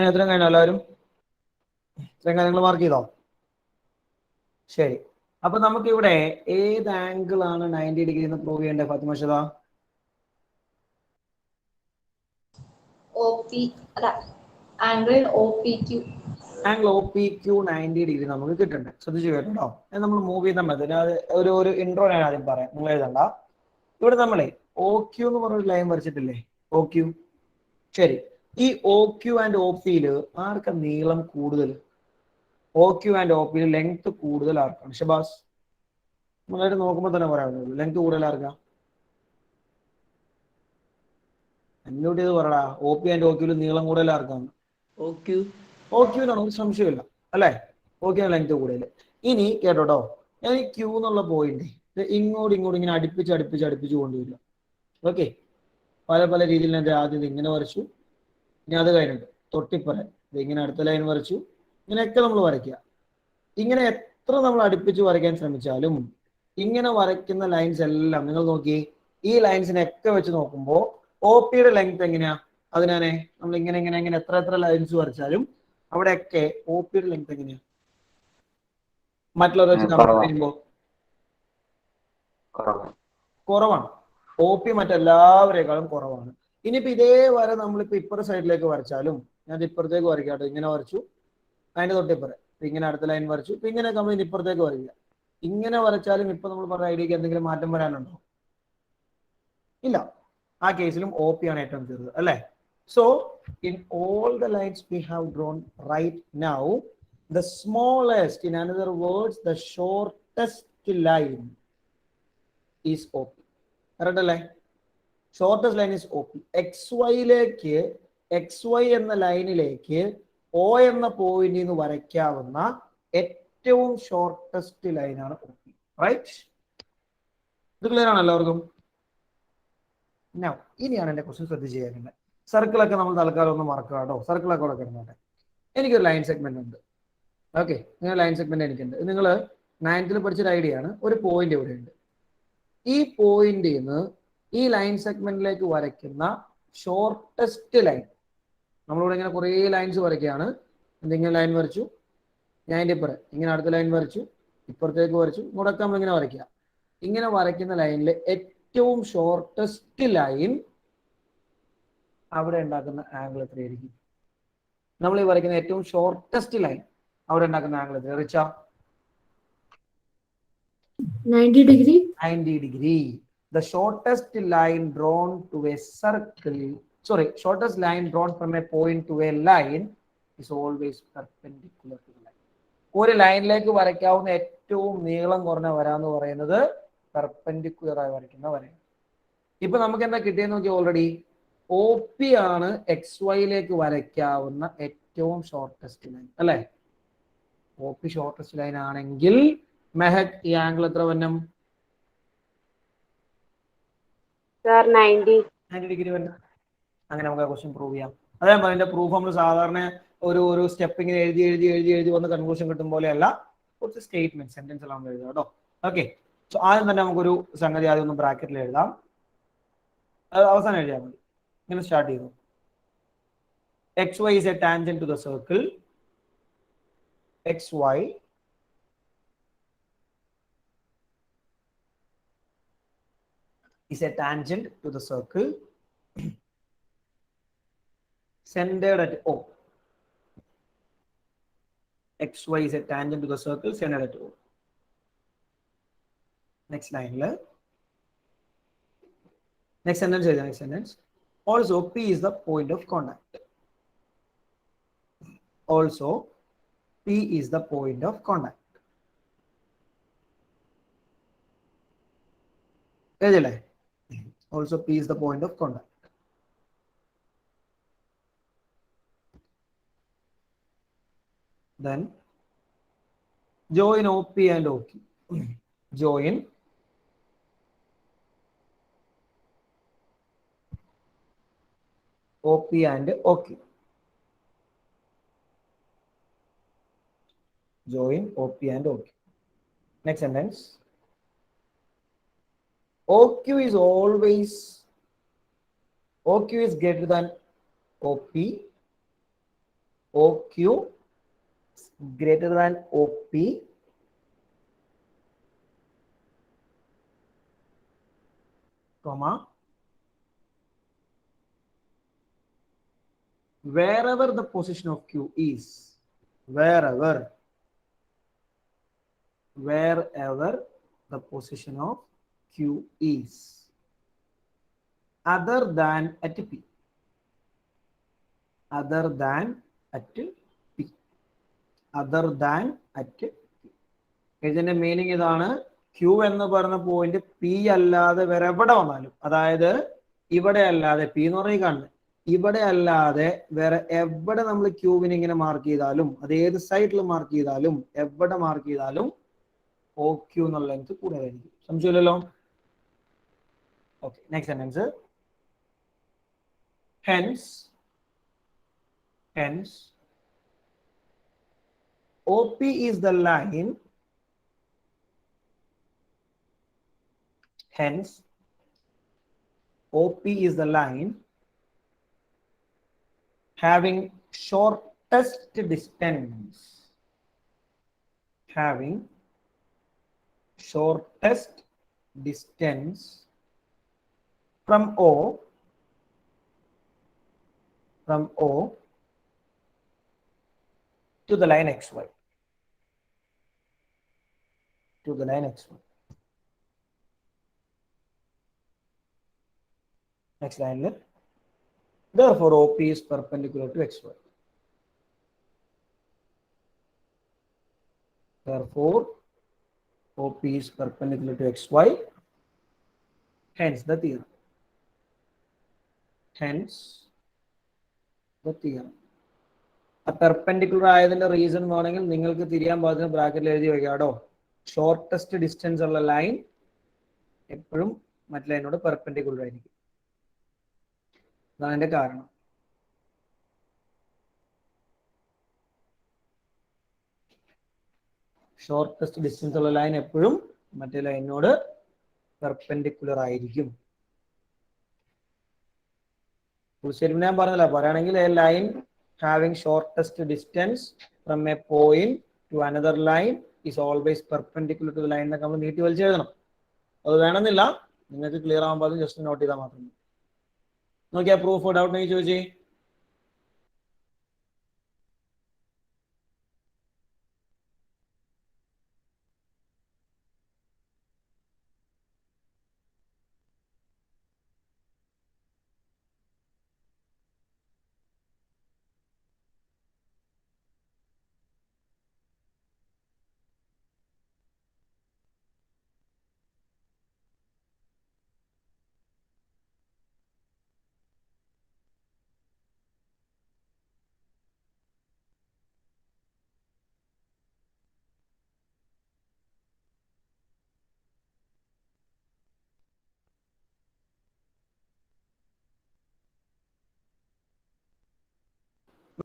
എത്രയും കഴിഞ്ഞോ എല്ലാവരും? ഇത്രയും കാര്യങ്ങൾ മാർക്ക് ചെയ്തോ? ശരി. അപ്പൊ നമുക്ക് ഇവിടെ ഏത് ആംഗിൾ ആണ് 90 ഡിഗ്രി എന്ന് പ്രൂവ് ചെയ്യേണ്ടത് Fathima Shada? Angle OPQ. Angle OPQ 90 degree നമുക്ക് കിട്ടണ്ടേ? ശ്രദ്ധിച്ചു കേട്ടോ. നമ്മൾ മൂവ് ചെയ്യുന്ന മെത്തേഡ് ഒരു ഇൻട്രോ ഞാൻ ആദ്യം പറയാം, നിങ്ങൾ എഴുതണ്ട. ഇവിടെ നമ്മളെ OQ എന്ന് പറഞ്ഞൊരു ലൈൻ വരച്ചിട്ടില്ലേ? OQ. ശരി, ഈ OQ ആൻഡ് OPയില് ആർക്കാ നീളം കൂടുതൽ? OQ ആൻഡ് OPയില് ലെങ്ത് കൂടുതൽ ആർക്കാണ്? ഷബാസ്, നമ്മളായിട്ട് നോക്കുമ്പോൾ തന്നെ പറയാവുന്നത് ലെങ്ത് കൂടുതൽ ആർക്കാ? അന്യൂട്ട് ചെയ്ത് പറടാ. OP ആൻഡ് OQയില് നീളം കൂടുതൽ ആർക്കാണ്? OQനാണ്, ഒരു സംശയമില്ല അല്ലെ? OQ ആണ് ലെങ്ത് കൂടുതൽ. ഇനി കേട്ടോട്ടോ, ഞാൻ ഈ Q എന്നുള്ള പോയിന്റ് ഇങ്ങോട്ടും ഇങ്ങനെ അടുപ്പിച്ച് കൊണ്ടുവരിക. ഓക്കെ, പല പല രീതിയിൽ ഞാൻ ആദ്യം ഇങ്ങനെ വരച്ചു, ഇനി അത് കഴിഞ്ഞിട്ട് തൊട്ടിപ്പറ ഇങ്ങനെ അടുത്ത ലൈൻ വരച്ചു. ഇങ്ങനെയൊക്കെ നമ്മൾ വരയ്ക്കുക. ഇങ്ങനെ എത്ര നമ്മൾ അടുപ്പിച്ച് വരയ്ക്കാൻ ശ്രമിച്ചാലും ഇങ്ങനെ വരയ്ക്കുന്ന ലൈൻസ് എല്ലാം നിങ്ങൾ നോക്കി, ഈ ലൈൻസിനൊക്കെ വെച്ച് നോക്കുമ്പോൾ OPയുടെ ലെങ്ത് എങ്ങനെയാ? അതിനെ നമ്മൾ ഇങ്ങനെ എത്ര ലൈൻസ് വരച്ചാലും അവിടെയൊക്കെ OPയുടെ ലെങ്ത് എങ്ങനെയാ? മറ്റുള്ളവർ വെച്ച് കമ്പയർ ചെയ്യുമ്പോൾ കുറവാണ്. OP മറ്റെല്ലാവരേക്കാളും കുറവാണ്. ഇനിയിപ്പോ ഇതേ വര നമ്മളിപ്പോ ഇപ്പുറത്തെ സൈഡിലേക്ക് വരച്ചാലും, ഞാൻ ഇപ്പുറത്തേക്ക് വരയ്ക്കാട്ടോ, ഇങ്ങനെ വരച്ചു, അതിന്റെ തൊട്ടിപ്പുറ ഇങ്ങനെ അടുത്ത ലൈൻ വരച്ചു, ഇങ്ങനെ നമ്മൾ ഇപ്പുറത്തേക്ക് വരയ്ക്കുക. ഇങ്ങനെ വരച്ചാലും ഇപ്പൊ നമ്മൾ പറഞ്ഞ ഐഡിയക്ക് എന്തെങ്കിലും മാറ്റം വരാനുണ്ടോ? ഇല്ല. ആ കേസിലും OP ആണ് ഏറ്റവും ചെറുത് അല്ലെ? So in all the lines we have drawn right now, the smallest, in another words the shortest line is OP. Correct അല്ലേ? Shortest line is OP. XY എന്ന ലൈനിലേക്ക് O എന്ന പോയിന്റിൽ നിന്ന് വരയ്ക്കാവുന്ന ഏറ്റവും ഷോർട്ടസ്റ്റ് ലൈനാണ് OP. റൈറ്റ്? ഇത് ക്ലിയർ ആണ് എല്ലാവർക്കും? ഇനിയാണ് എന്റെ ക്വസ്റ്റ്യൻ ശ്രദ്ധിച്ച് ചെയ്യാറുണ്ട്. സർക്കിളൊക്കെ നമ്മൾ തൽക്കാലം ഒന്ന് മറക്കുക കേട്ടോ. സർക്കിളൊക്കെ അവിടെ കിടന്നോട്ടെ. എനിക്കൊരു ലൈൻ സെഗ്മെന്റ് ഉണ്ട്. ഓക്കെ, നിങ്ങൾ ലൈൻ സെഗ്മെന്റ് എനിക്കുണ്ട്. നിങ്ങൾ 9th പഠിച്ചൊരു ഐഡിയ ആണ്. ഒരു പോയിന്റ് ഇവിടെ ഉണ്ട്. ഈ പോയിന്റിൽ നിന്ന് ഈ ലൈൻ സെഗ്മെന്റിലേക്ക് വരയ്ക്കുന്ന ഷോർട്ടസ്റ്റ് ലൈൻ, നമ്മളിവിടെ ഇങ്ങനെ കുറേ ലൈൻസ് വരയ്ക്കുകയാണ്. എന്തെങ്കിലും ലൈൻ വരച്ചു, ഞാൻ ഇതിൻ്റെ ഇപ്പുറം ഇങ്ങനെ അടുത്ത ലൈൻ വരച്ചു, ഇപ്പുറത്തേക്ക് വരച്ചു, ഇങ്ങോട്ടൊക്കെ നമ്മളിങ്ങനെ വരയ്ക്കുക. ഇങ്ങനെ വരയ്ക്കുന്ന ലൈനിൽ ഏറ്റവും ഷോർട്ടസ്റ്റ് ലൈൻ അവിടെ ഉണ്ടാക്കുന്ന ആംഗിൾ എത്രയായിരിക്കും? നമ്മൾ ഈ വരയ്ക്കുന്ന ഏറ്റവും ഷോർട്ടസ്റ്റ് ലൈൻ അവിടെ ഉണ്ടാക്കുന്ന ആംഗിൾ എത്ര? Richa? 90 degree. 90 degree. The shortest line drawn to a circle, shortest line drawn from a point to a line is always perpendicular to the line. ഒരു ലൈനിലേക്ക് വരയ്ക്കാവുന്ന ഏറ്റവും നീളം കുറഞ്ഞ വര എന്ന് പറയുന്നത് പെർപെൻഡിക്കുലർ ആയി വരയ്ക്കുന്ന വരയാണ്. ഇപ്പൊ നമുക്ക് എന്താ കിട്ടിയെന്ന് നോക്കി, ഓൾറെഡി OP ആണ് XYയിലേക്ക് വരയ്ക്കാവുന്ന ഏറ്റവും ഷോർട്ടസ്റ്റ് ലൈൻ അല്ലെ? OP ഷോർട്ടസ്റ്റ് ലൈൻ ആണെങ്കിൽ മെഹക് ഈ ആംഗിൾ എത്ര വരണം? 90 ഡിഗ്രി വരണം. അങ്ങനെ നമുക്ക് ആ ക്വസ്റ്റ്യൻ പ്രൂവ് ചെയ്യാം. അതേപോലെ അതിന്റെ പ്രൂഫ് നമ്മൾ സാധാരണ ഒരു സ്റ്റെപ്പ് ഇങ്ങനെ എഴുതി വന്ന് കൺക്ലൂഷൻ കിട്ടും പോലെയല്ല, കുറച്ച് സ്റ്റേറ്റ്മെന്റ് സെന്റൻസ് എല്ലാം നമ്മൾ എഴുതാം കേട്ടോ. ഓക്കെ, സോ ആദ്യം തന്നെ നമുക്കൊരു സംഗതി ആദ്യം ഒന്ന് ബ്രാക്കറ്റിൽ എഴുതാം, അവസാനം എഴുതിയാൽ മതി. ഇങ്ങനെ സ്റ്റാർട്ട് ചെയ്തു. XY is a tangent to the circle. XY is a tangent to the circle centered at O. XY is a tangent to the circle centered at O. Next line. Next sentence. Also, P is the point of contact. Also, P is the point of contact. Also, P is the point of contact. Then, join OP and OQ. Join OP and OQ. Join OP and OQ. Next sentence. OQ is greater than OP. OQ is greater than OP. Comma. Wherever the position of Q is, wherever the position of Q is, other than at P. Other than at P. Other than at P. ഇതിന്റെ മീനിങ് ഇതാണ്, Q എന്ന് പറഞ്ഞ പോയിന്റ് P അല്ലാതെ വേറെ എവിടെ വന്നാലും, അതായത് ഇവിടെ അല്ലാതെ, P എന്ന് പറഞ്ഞാൽ കാണുന്നത്, ഇവിടെ അല്ലാതെ വേറെ എവിടെ നമ്മൾ ക്യൂവിനെ ഇങ്ങനെ മാർക്ക് ചെയ്താലും, അത് ഏത് സൈഡിൽ മാർക്ക് ചെയ്താലും, എവിടെ മാർക്ക് ചെയ്താലും OQ എന്നുള്ള ലെങ്ത് കൂടുതലായിരിക്കും. സംശയമില്ലല്ലോ? Okay, next sentence. Hence, OP is the line. Hence, OP is the line having shortest distance. Having shortest distance from O to the line XY. To the line XY. Next line. Therefore, OP is perpendicular to XY. Therefore, OP is perpendicular to XY. Hence the theorem. Hence the theorem. A perpendicular ആയതിന്റെ റീസൺ വേണമെങ്കിൽ നിങ്ങൾക്ക് തിരിയാൻ പാകത്തിന് ബ്രാക്കറ്റിൽ എഴുതി വെക്കാടോ. ഷോർട്ടസ്റ്റ് ഡിസ്റ്റൻസ് ഉള്ള ലൈൻ എപ്പോഴും മറ്റു ലൈനോട് പെർപെൻഡിക്കുലർ ആയിരിക്കും. അതാണ് അതിന്റെ കാരണം. ഷോർട്ടസ്റ്റ് ഡിസ്റ്റൻസ് ഉള്ള ലൈൻ എപ്പോഴും മറ്റേ ലൈനോട് പെർപെൻഡിക്കുലർ ആയിരിക്കും. ഫുൾ സ്റ്റേറ്റ്മെന്റ് ഞാൻ പറഞ്ഞില്ല, പറയുകയാണെങ്കിൽ a line having shortest distance from a point to another line is always perpendicular to the line എന്നൊക്കെ നമ്മൾ നീട്ടി വലിച്ചെഴുതണം. അത് വേണമെന്നില്ല, നിങ്ങൾക്ക് ക്ലിയർ ആകുമ്പോൾ അത് ജസ്റ്റ് നോട്ട് ചെയ്താൽ മാത്രം. നോക്കിയാ പ്രൂഫ് ഡൗട്ട് ഉണ്ടെങ്കിൽ ചോദിച്ചേ.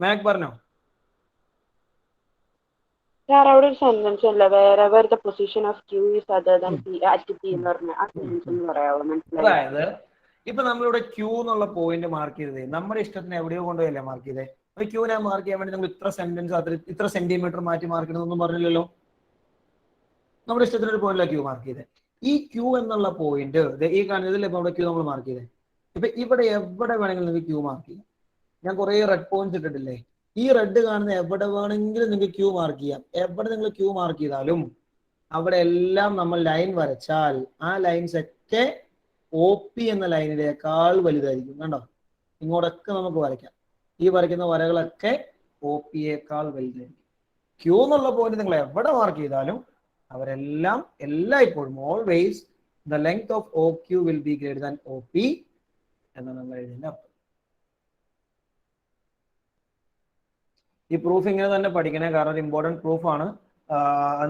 മാക് പറഞ്ഞോ. സാർ അവിടെ ഒരു സെന്റൻസ് അല്ല wherever the position of Q is other than P at P എന്ന് പറഞ്ഞ ആ സെന്റൻസ് ഒന്ന് പറയാമോ? മനസ്സിലായി. അതായത് ഇപ്പൊ നമ്മളിവിടെ ക്യൂ എന്നുള്ള പോയിന്റ് മാർക്ക് ചെയ്തത് നമ്മുടെ ഇഷ്ടത്തിന് എവിടെയോ കൊണ്ടുപോയല്ലേ മാർക്ക് ചെയ്തേ. അപ്പൊ ക്യൂനെ മാർക്ക് ചെയ്യാൻ വേണ്ടി നമ്മൾ ഇത്ര സെന്റൻസ് ഇത്ര സെന്റിമീറ്റർ മാറ്റി മാർക്ക് ചെയ്യണമെന്നൊന്നും പറഞ്ഞില്ലല്ലോ. നമ്മുടെ ഇഷ്ടത്തിന് ഒരു പോയിന്റിലാണ് ക്യൂ മാർക്ക് ചെയ്തത്. ഈ ക്യൂ എന്നുള്ള പോയിന്റ് ഈ കാണുന്നതിൽ ഇപ്പൊ അവിടെ ക്യൂ നമ്മൾ മാർക്ക് ചെയ്തേ. ഇപ്പൊ ഇവിടെ എവിടെ വേണമെങ്കിലും നിങ്ങൾക്ക് ക്യൂ മാർക്ക് ചെയ്യാം. ഞാൻ കുറെ റെഡ് പോയിന്റ്സ് ഇട്ടിട്ടില്ലേ, ഈ റെഡ് കാണുന്ന എവിടെ വേണമെങ്കിലും നിങ്ങൾക്ക് ക്യൂ മാർക്ക് ചെയ്യാം. എവിടെ നിങ്ങൾ ക്യൂ മാർക്ക് ചെയ്താലും അവിടെ എല്ലാം നമ്മൾ ലൈൻ വരച്ചാൽ ആ ലൈൻസ് ഒക്കെ OP എന്ന ലൈനിനേക്കാൾ വലുതായിരിക്കും. കണ്ടോ, ഇങ്ങോട്ടൊക്കെ നമുക്ക് വരയ്ക്കാം. ഈ വരയ്ക്കുന്ന വരകളൊക്കെ OPയേക്കാൾ വലുതായിരിക്കും. ക്യൂ എന്നുള്ള പോയിന്റ് നിങ്ങൾ എവിടെ മാർക്ക് ചെയ്താലും അവരെല്ലാം എല്ലായ്പ്പോഴും always the length of OQ will be greater than OP എന്നാണ് നമ്മൾ എഴുതുന്ന അർത്ഥം. ഈ പ്രൂഫ് ഇങ്ങനെ തന്നെ പഠിക്കണേ, കാരണം ഒരു ഇമ്പോർട്ടൻറ്റ് പ്രൂഫാണ്.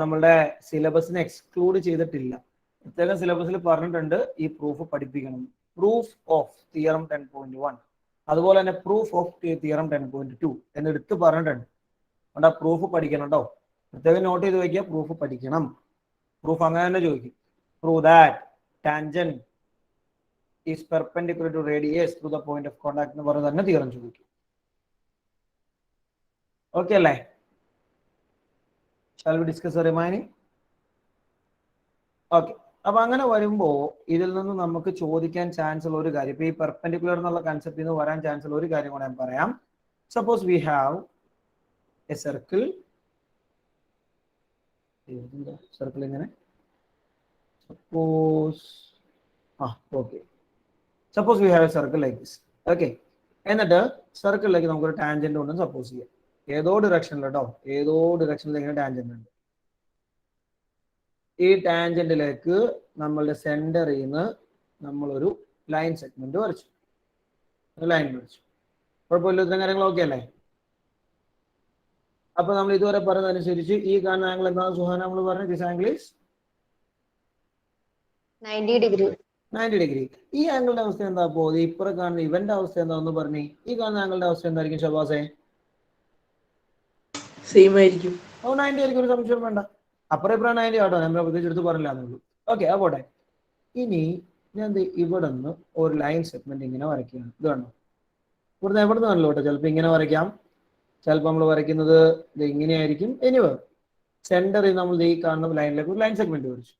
നമ്മളുടെ സിലബസിനെ എക്സ്ക്ലൂഡ് ചെയ്തിട്ടില്ല. പ്രത്യേകം സിലബസിൽ പറഞ്ഞിട്ടുണ്ട് ഈ പ്രൂഫ് പഠിപ്പിക്കണം. പ്രൂഫ് ഓഫ് തിയറം 10.1 അതുപോലെ തന്നെ പ്രൂഫ് ഓഫ് തിയറം 10.2 എന്നെടുത്ത് പറഞ്ഞിട്ടുണ്ട്. അതുകൊണ്ട് ആ പ്രൂഫ് പഠിക്കണം കേട്ടോ. പ്രത്യേകം നോട്ട് ചെയ്ത് വയ്ക്കുക, പ്രൂഫ് പഠിക്കണം. പ്രൂഫ് അങ്ങനെ തന്നെ ചോദിക്കും. Prove that tangent is perpendicular to radius to the point of contact എന്ന് പറഞ്ഞ് തന്നെ തിയറം ചോദിക്കും. ഓക്കെ അല്ലേ? Shall we discuss the remaining? Okay. അപ്പൊ അങ്ങനെ വരുമ്പോ ഇതിൽ നിന്ന് നമുക്ക് ചോദിക്കാൻ ചാൻസ് ഉള്ള ഒരു കാര്യം, ഇപ്പൊ ഈ പെർപെൻഡിക്കുലർ എന്നുള്ള കൺസെപ്റ്റിൽ നിന്ന് വരാൻ ചാൻസ് ഉള്ള ഒരു കാര്യം കൂടെ ഞാൻ പറയാം. Suppose we have a circle. Circle ഇങ്ങനെ suppose suppose we have a circle like this. Okay. എന്നിട്ട് സർക്കിളിലേക്ക് നമുക്കൊരു ടാൻജന്റ് ഉണ്ടെന്ന് സപ്പോസ് ചെയ്യാം. ഏതോ ഡിറക്ഷനിൽ കേട്ടോ, ഏതോ ഡിറക്ഷനിൽ ഇങ്ങനെ ടാൻജന്റ് ഉണ്ട്. ഈ ടാൻജന്റിലേക്ക് നമ്മളുടെ സെന്ററിൽ നിന്ന് നമ്മളൊരു ലൈൻ സെഗ്മെന്റ് വരച്ചു, ലൈൻ വരച്ചു. കുഴപ്പമില്ല, ഇത്തരം കാര്യങ്ങൾ ഓക്കെ അല്ലേ? അപ്പൊ നമ്മൾ ഇതുവരെ പറഞ്ഞതനുസരിച്ച് ഈ കാണുന്ന ആംഗിൾ എന്താണ് സുഹാന നമ്മൾ പറഞ്ഞു? This angle is 90 degree. 90 degree. ഈ ആംഗിളിന്റെ അവസ്ഥ എന്താ? പോകുന്നത് ഇപ്പുറം കാണുന്ന ഇവന്റെ അവസ്ഥ എന്താന്ന് പറഞ്ഞു. ഈ കാണുന്ന ആംഗിളിന്റെ അവസ്ഥ എന്തായിരിക്കും ഷബാസേ? സെയിം ആയിരിക്കും. 90 ആയിരിക്കും, ഒരു സംശയം വേണ്ട. അപ്പുറം ഇപ്പുറം 90 ആട്ടോ, നമ്മൾ പ്രത്യേകിച്ച് എടുത്ത് പറഞ്ഞില്ലാന്നുള്ളൂ. ഓക്കെ, അപ്പോട്ടെ. ഇനി ഞാൻ ഇവിടെ നിന്ന് ഒരു ലൈൻ സെഗ്മെന്റ് ഇങ്ങനെ വരയ്ക്കുകയാണ്. ഇത് കണ്ടോ, ഇവിടുന്ന് എവിടെ നിന്ന് കണ്ടല്ലോ കേട്ടോ. ചിലപ്പോൾ ഇങ്ങനെ വരയ്ക്കാം, ചിലപ്പോൾ നമ്മൾ വരയ്ക്കുന്നത് ഇത് ഇങ്ങനെയായിരിക്കും. എനിവേ സെന്ററിൽ നമ്മൾ ഈ കാണുന്ന ലൈനിലേക്ക് ഒരു ലൈൻ സെഗ്മെന്റ് വരച്ചു.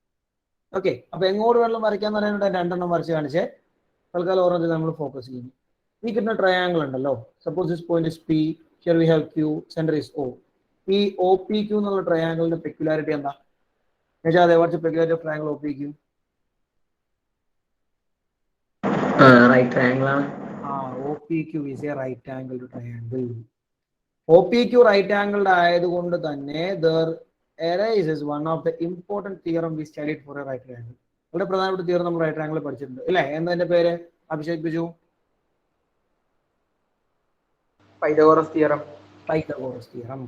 ഓക്കെ. അപ്പൊ എങ്ങോട്ട് വെള്ളം വരയ്ക്കാന്ന് പറയാനായിട്ട് രണ്ടെണ്ണം വരച്ച് കാണിച്ചേ. തൽക്കാലം ഓർമ്മ നമ്മൾ ഫോക്കസ് ചെയ്യുന്നു. ഈ കിട്ടുന്ന ട്രയാങ്കിൾ ഉണ്ടല്ലോ, suppose this point is P, here we have Q, centre is O. ഈ OPQ എന്നുള്ള ട്രയാങ്കിളിന്റെ പെക്യുലാരിറ്റി എന്താ? What's peculiarity of triangle OPQ? Right triangle ആണ്. OPQ is a right angled triangle. OPQ right angled ആയതുകൊണ്ട് തന്നെ there arises one of the important theorem we studied for a right triangle. ഇവിടെ പ്രധാനപ്പെട്ട തിയറം നമ്മൾ റൈറ്റ് ട്രയാങ്കിൾ പഠിച്ചിട്ടുണ്ട് അല്ലേ? എന്താ പേര് Abhishek Biju? Pythagoras theorem. Pythagoras theorem.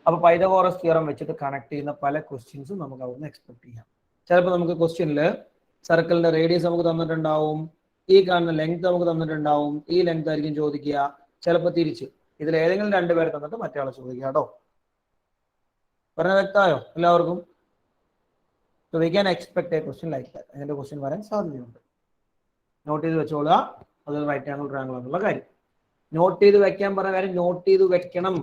അപ്പൊ പൈതഗോറസ് തിയറം വെച്ചിട്ട് കണക്ട് ചെയ്യുന്ന പല ക്വസ്റ്റ്യൻസും നമുക്ക് അവിടുന്ന് എക്സ്പെക്ട് ചെയ്യാം. ചിലപ്പോൾ നമുക്ക് ക്വസ്റ്റ്യനിൽ സർക്കിളിന്റെ റേഡിയസ് നമുക്ക് തന്നിട്ടുണ്ടാവും, ഈ കാണുന്ന ലെങ്ത് നമുക്ക് തന്നിട്ടുണ്ടാവും, ഈ ലെങ്ത് ആയിരിക്കും ചോദിക്കുക. ചിലപ്പോൾ തിരിച്ച് ഇതിൽ ഏതെങ്കിലും രണ്ടുപേരെ തന്നിട്ട് മറ്റേ ചോദിക്കുക കേട്ടോ. പറഞ്ഞ വ്യക്തമായോ എല്ലാവർക്കും? So we can expect a question like that. അതിന്റെ ക്വസ്റ്റ്യൻ വരാൻ സാധ്യതയുണ്ട്. നോട്ട് ചെയ്ത് വെച്ചോളുക, അത് റൈറ്റ് ആംഗിൾ ട്രയാംഗിൾ എന്നുള്ള കാര്യം. നോട്ട് ചെയ്ത് വെക്കാൻ പറഞ്ഞ കാര്യം നോട്ട് ചെയ്ത് വെക്കണം.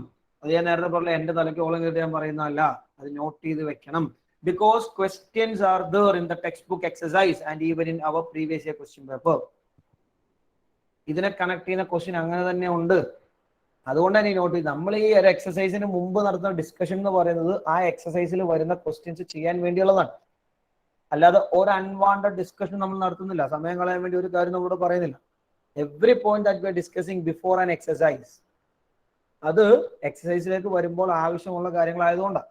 അത് ഞാൻ നേരത്തെ പറഞ്ഞ എന്റെ തലയ്ക്ക് ഓളം കയറ്റി ഞാൻ പറയുന്നതല്ല, അത് നോട്ട് ചെയ്ത് വെക്കണം. Because questions are there in the text book exercise and even in our previous year question paper. ഇതിനെ കണക്ട് ചെയ്യുന്ന ക്വസ്റ്റ്യൻ അങ്ങനെ തന്നെ ഉണ്ട്. അതുകൊണ്ടാണ് ഈ നോട്ട് ചെയ്ത് നമ്മൾ ഈ ഒരു എക്സസൈസിന് മുമ്പ് നടത്തുന്ന ഡിസ്കഷൻ എന്ന് പറയുന്നത് ആ എക്സസൈസിൽ വരുന്ന ക്വസ്റ്റ്യൻസ് ചെയ്യാൻ വേണ്ടിയുള്ളതാണ്. അല്ലാതെ ഒരു അൺവാണ്ടഡ് ഡിസ്കഷൻ നമ്മൾ നടത്തുന്നില്ല, സമയം കളയാൻ വേണ്ടി ഒരു കാര്യം നമ്മളോട് പറയുന്നില്ല. Every point that we R discussing before an exercise അത് എക്സസൈസിലേക്ക് വരുമ്പോൾ ആവശ്യമുള്ള കാര്യങ്ങളായതുകൊണ്ടാണ്.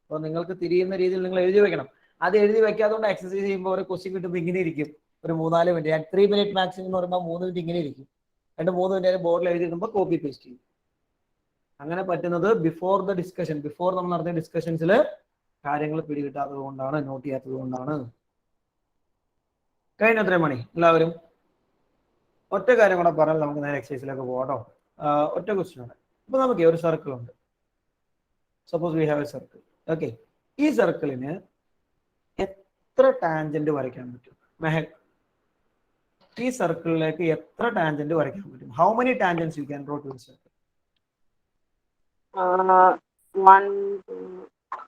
അപ്പോൾ നിങ്ങൾക്ക് തിരിയുന്ന രീതിയിൽ നിങ്ങൾ എഴുതി വെക്കണം. അത് എഴുതി വെക്കാതുകൊണ്ട് എക്സസൈസ് ചെയ്യുമ്പോൾ ഒരു ക്വസ്റ്റ്യൻ കിട്ടുമ്പോൾ ഇങ്ങനെ ഇരിക്കും, ഒരു 3-4 മിനിറ്റ് 3 മിനിറ്റ് മാക്സിമം എന്ന് പറയുമ്പോൾ 3 മിനിറ്റ് ഇങ്ങനെ ഇരിക്കും. 2-3 മിനിറ്റ് ബോർഡിൽ എഴുതിയിടുമ്പോൾ കോപ്പി പേസ്റ്റ് ചെയ്യും. അങ്ങനെ പറ്റുന്നത് ബിഫോർ ദ ഡിസ്കഷൻ, ബിഫോർ നമ്മൾ നടത്തിയ ഡിസ്കഷൻസിൽ കാര്യങ്ങൾ പിടികിട്ടാത്തത് കൊണ്ടാണ്, നോട്ട് ചെയ്യാത്തത് കൊണ്ടാണ്. കഴിഞ്ഞ എത്രയും മണി എല്ലാവരും? ഒറ്റ കാര്യം കൂടെ പറഞ്ഞാൽ നമുക്ക് നേരെ എക്സസൈസിലേക്ക് പോകാട്ടോ. ഒറ്റ ക്വസ്റ്റ്യൻ ആണ്. ഇപ്പൊ നമുക്ക് ഒരു സർക്കിൾ ഉണ്ട്. Suppose we have a circle. Okay, ഈ സർക്കിളിന് എത്ര ടാൻജന്റ് വരയ്ക്കാൻ പറ്റും? മെഹക്, ഈ സർക്കിളിലേക്ക് എത്ര ടാൻജന്റ് വരയ്ക്കാൻ പറ്റും? How many tangents you can draw to this circle?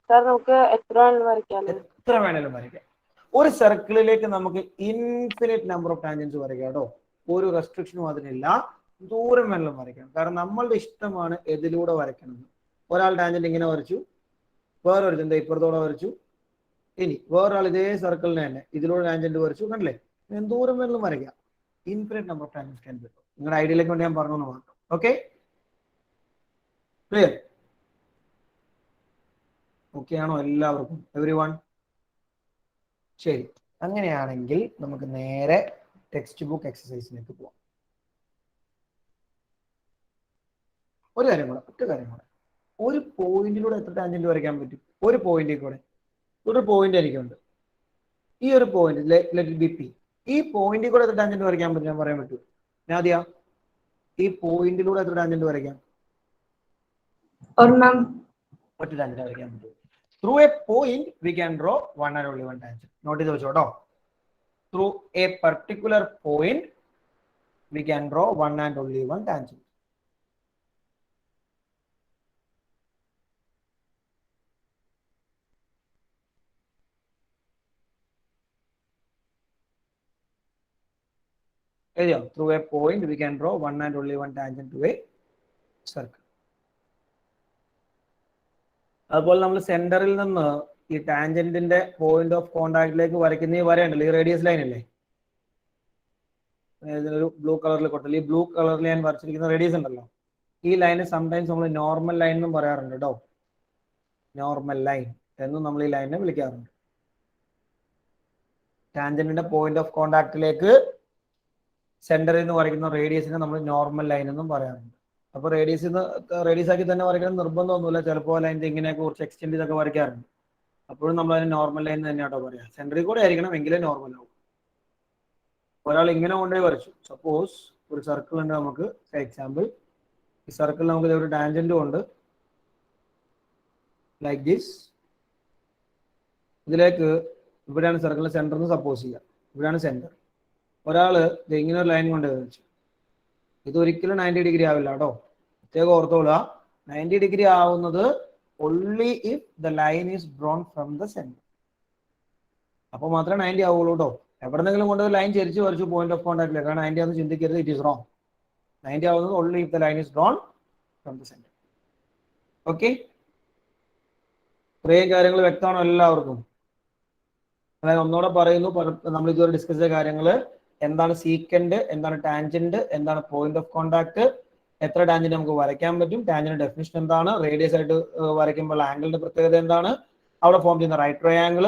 Sir നമുക്ക് എത്ര വരയ്ക്കാം? എത്ര വേണേലും വരയ്ക്കാം. ഒരു സർക്കിളിലേക്ക് നമുക്ക് ഇൻഫിനിറ്റ് നമ്പർ ഓഫ് ടാൻജന്റ്സ് വരയ്ക്കാം കേട്ടോ. ഒരു റെസ്ട്രിക്ഷനും അതിനില്ല, ദൂരം വേണമെങ്കിലും വരയ്ക്കാം. കാരണം നമ്മളുടെ ഇഷ്ടമാണ് എതിലൂടെ വരയ്ക്കണം. ഒരാൾ ടാൻജന്റ് ഇങ്ങനെ വരച്ചു, വേറൊരു ചിന്ത ഇപ്പുറത്തോടെ വരച്ചു, ഇനി വേറൊരാൾ ഇതേ സർക്കിളിനെ തന്നെ ഇതിലൂടെ ടാൻജന്റ് വരച്ചു. കണ്ടില്ലേ? ദൂരം വേണമെങ്കിലും വരയ്ക്കാം. Infinite number of tangents can be. നിങ്ങളുടെ ഐഡിയയിലേക്ക് വേണ്ടി ഞാൻ പറഞ്ഞു മാത്രം. Okay, clear? ഓക്കെ ആണോ എല്ലാവർക്കും? എവരിവൺ? ശരി, അങ്ങനെയാണെങ്കിൽ നമുക്ക് നേരെ ടെക്സ്റ്റ് ബുക്ക് എക്സസൈസിലേക്ക് പോവാം. ഒരു കാര്യം കൂടെ, ഒറ്റ കാര്യം കൂടെ. ഒരു പോയിന്റിലൂടെ എത്ര ടാൻജന്റ് വരയ്ക്കാൻ പറ്റും? ഒരു പോയിന്റിൽ കൂടെ ഒരു പോയിന്റ് എനിക്കുണ്ട്. ഈ ഒരു പോയിന്റ് ലെറ്റ് ബി പി. ഈ പോയിന്റിൽ കൂടെ എത്ര ടാൻജന്റ് വരയ്ക്കാൻ പറ്റും? ഞാൻ പറയാൻ പറ്റൂ. നാദിയ, ഈ പോയിന്റിലൂടെ എത്ര ടാൻജന്റ് വരയ്ക്കാം? ഒരെണ്ണം. ഒറ്റ ടാൻജന്റ് വരയ്ക്കാൻ പറ്റും. Through a point, we can draw one and only one tangent. Note this also. Through a particular point, we can draw one and only one tangent. Through a point, we can draw one and only one tangent to a circle. അതുപോലെ നമ്മൾ സെന്ററിൽ നിന്ന് ഈ ടാൻജന്റിന്റെ പോയിന്റ് ഓഫ് കോണ്ടാക്റ്റിലേക്ക് വരയ്ക്കുന്ന ഈ വരയുണ്ടല്ലോ, ഈ റേഡിയസ് ലൈൻ അല്ലേ, ഒരു ബ്ലൂ കളറിൽ കൊടുത്തില്ല, ഈ ബ്ലൂ കളറിൽ ഞാൻ വരച്ചിരിക്കുന്ന റേഡിയസ് ഉണ്ടല്ലോ, ഈ ലൈന് സംടൈംസ് നമ്മൾ നോർമൽ ലൈൻ എന്നും പറയാറുണ്ട് കേട്ടോ. നോർമൽ ലൈൻ എന്നും നമ്മൾ ഈ ലൈനിനെ വിളിക്കാറുണ്ട്. ടാൻജന്റിന്റെ പോയിന്റ് ഓഫ് കോണ്ടാക്റ്റിലേക്ക് സെന്ററിൽ നിന്ന് വരയ്ക്കുന്ന റേഡിയസിനെ നമ്മൾ നോർമൽ ലൈൻ എന്നും പറയാറുണ്ട്. അപ്പോൾ റേഡിയസ് ആക്കി തന്നെ വരയ്ക്കണം നിർബന്ധമൊന്നുമില്ല. ചിലപ്പോൾ ലൈൻ്റെ ഇങ്ങനെയൊക്കെ കുറച്ച് എക്സ്റ്റെൻഡ് ചെയ്തൊക്കെ വരയ്ക്കാറുണ്ട്. അപ്പോഴും നമ്മൾ അതിന് നോർമൽ ലൈൻ തന്നെയാട്ടോ പറയാം. സെന്ററിൽ കൂടെ ആയിരിക്കണം, എങ്കിലേ നോർമൽ ആവും. ഒരാൾ ഇങ്ങനെ കൊണ്ടുപോയി വരച്ചു. സപ്പോസ് ഒരു സർക്കിൾ ഉണ്ട് നമുക്ക്. എക്സാമ്പിൾ, ഈ സർക്കിൾ നമുക്ക് ഒരു ടാൻജന്റും ഉണ്ട് ലൈക്ക് ദിസ്. ഇതിലേക്ക് ഇവിടെയാണ് സർക്കിളിന്റെ സെന്റർ എന്ന് സപ്പോസ് ചെയ്യുക. ഇവിടെയാണ് സെന്റർ. ഒരാൾ ഇങ്ങനെ ഒരു ലൈൻ കൊണ്ട് വരച്ചു. ഇത് ഒരിക്കലും 90 ഡിഗ്രി ആവില്ല കേട്ടോ, പ്രത്യേകം ഓർത്തോളുക. 90 ഡിഗ്രി ആവുന്നത് only if the line is drawn from the center. അപ്പോൾ മാത്രമേ 90 ആവുള്ളൂ കേട്ടോ. എവിടെന്നെങ്കിലും കൊണ്ട് ലൈൻ ചെരിച്ച് വരച്ചു പോയിന്റ് ഓഫ് കോണ്ടാക്റ്റിലേക്ക്, 90 ആണെന്ന് ചിന്തിക്കരുത്. It is wrong. 90 ആവുന്നത് only if the line is drawn from the center. Okay, ഇത്രയും കാര്യങ്ങൾ വ്യക്തമാണോ എല്ലാവർക്കും? അതായത് ഒന്നുകൂടെ പറയുന്നു, നമ്മൾ ഇതുവരെ ഡിസ്കസ് ചെയ്ത കാര്യങ്ങൾ എന്താണ് സീക്കൻഡ്, എന്താണ് ടാൻജന്റ്, എന്താണ് പോയിന്റ് ഓഫ് കോണ്ടാക്ട്, എത്ര ടാൻജന്റ് നമുക്ക് വരയ്ക്കാൻ പറ്റും, ടാൻജന്റ് ഡെഫിനിഷൻ എന്താണ്, റേഡിയസ് ആയിട്ട് വരയ്ക്കുമ്പോൾ ആംഗിളിന്റെ പ്രത്യേകത എന്താണ്, അവിടെ ഫോം ചെയ്യുന്ന റൈറ്റ് ട്രയാംഗിൾ,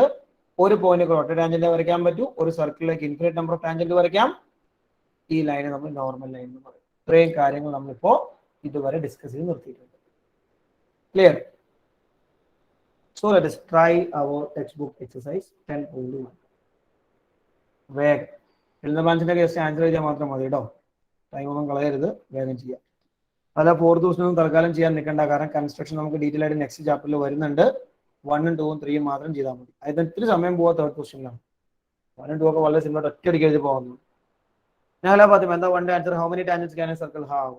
ഒരു പോയിന്റ് ഒറ്റ ടാൻജന്റ് വരയ്ക്കാൻ പറ്റും, ഒരു സർക്കിളിലേക്ക് ഇൻഫിനിറ്റ് നമ്പർ ഓഫ് ടാൻജന്റ് വരയ്ക്കാം. ഈ ലൈനെ നമ്മൾ നോർമൽ ലൈൻ എന്ന് പറയും. ഇത്രയും കാര്യങ്ങൾ നമ്മളിപ്പോ ഇതുവരെ ഡിസ്കസ് ചെയ്ത് നിർത്തിയിട്ടുണ്ട്. Clear? So let us try our textbook exercise 10.1. വേഗം എഴുതുന്ന ബ്രാഞ്ചിന്റെ ജസ്റ്റ് ആൻസർ ചെയ്താൽ മാത്രം മതി കേട്ടോ. ടൈം ഒന്നും കളയരുത്, വേഗം ചെയ്യാം. അല്ല 4th ദിവസം തൽക്കാലം ചെയ്യാൻ നിൽക്കേണ്ട, കാരണം കൺസ്ട്രക്ഷൻ നമുക്ക് ഡീറ്റെയിൽ ആയിട്ട് നെക്സ്റ്റ് ചാപ്റ്ററിൽ വരുന്നുണ്ട്. 1, 2, 3 മാത്രം ചെയ്താൽ മതി. അതിന് ഇത്തിരി സമയം പോവാ 3rd ക്വസ്റ്റ്യനിലാണ്. 1, 2 ഒക്കെ വളരെ സിമ്പിൾ ഒറ്റയടിക്ക് എഴുതി പോകുന്നു. ഞാൻ ഫാത്തിമ, എന്താ 1 answer? How many tangents can a circle have?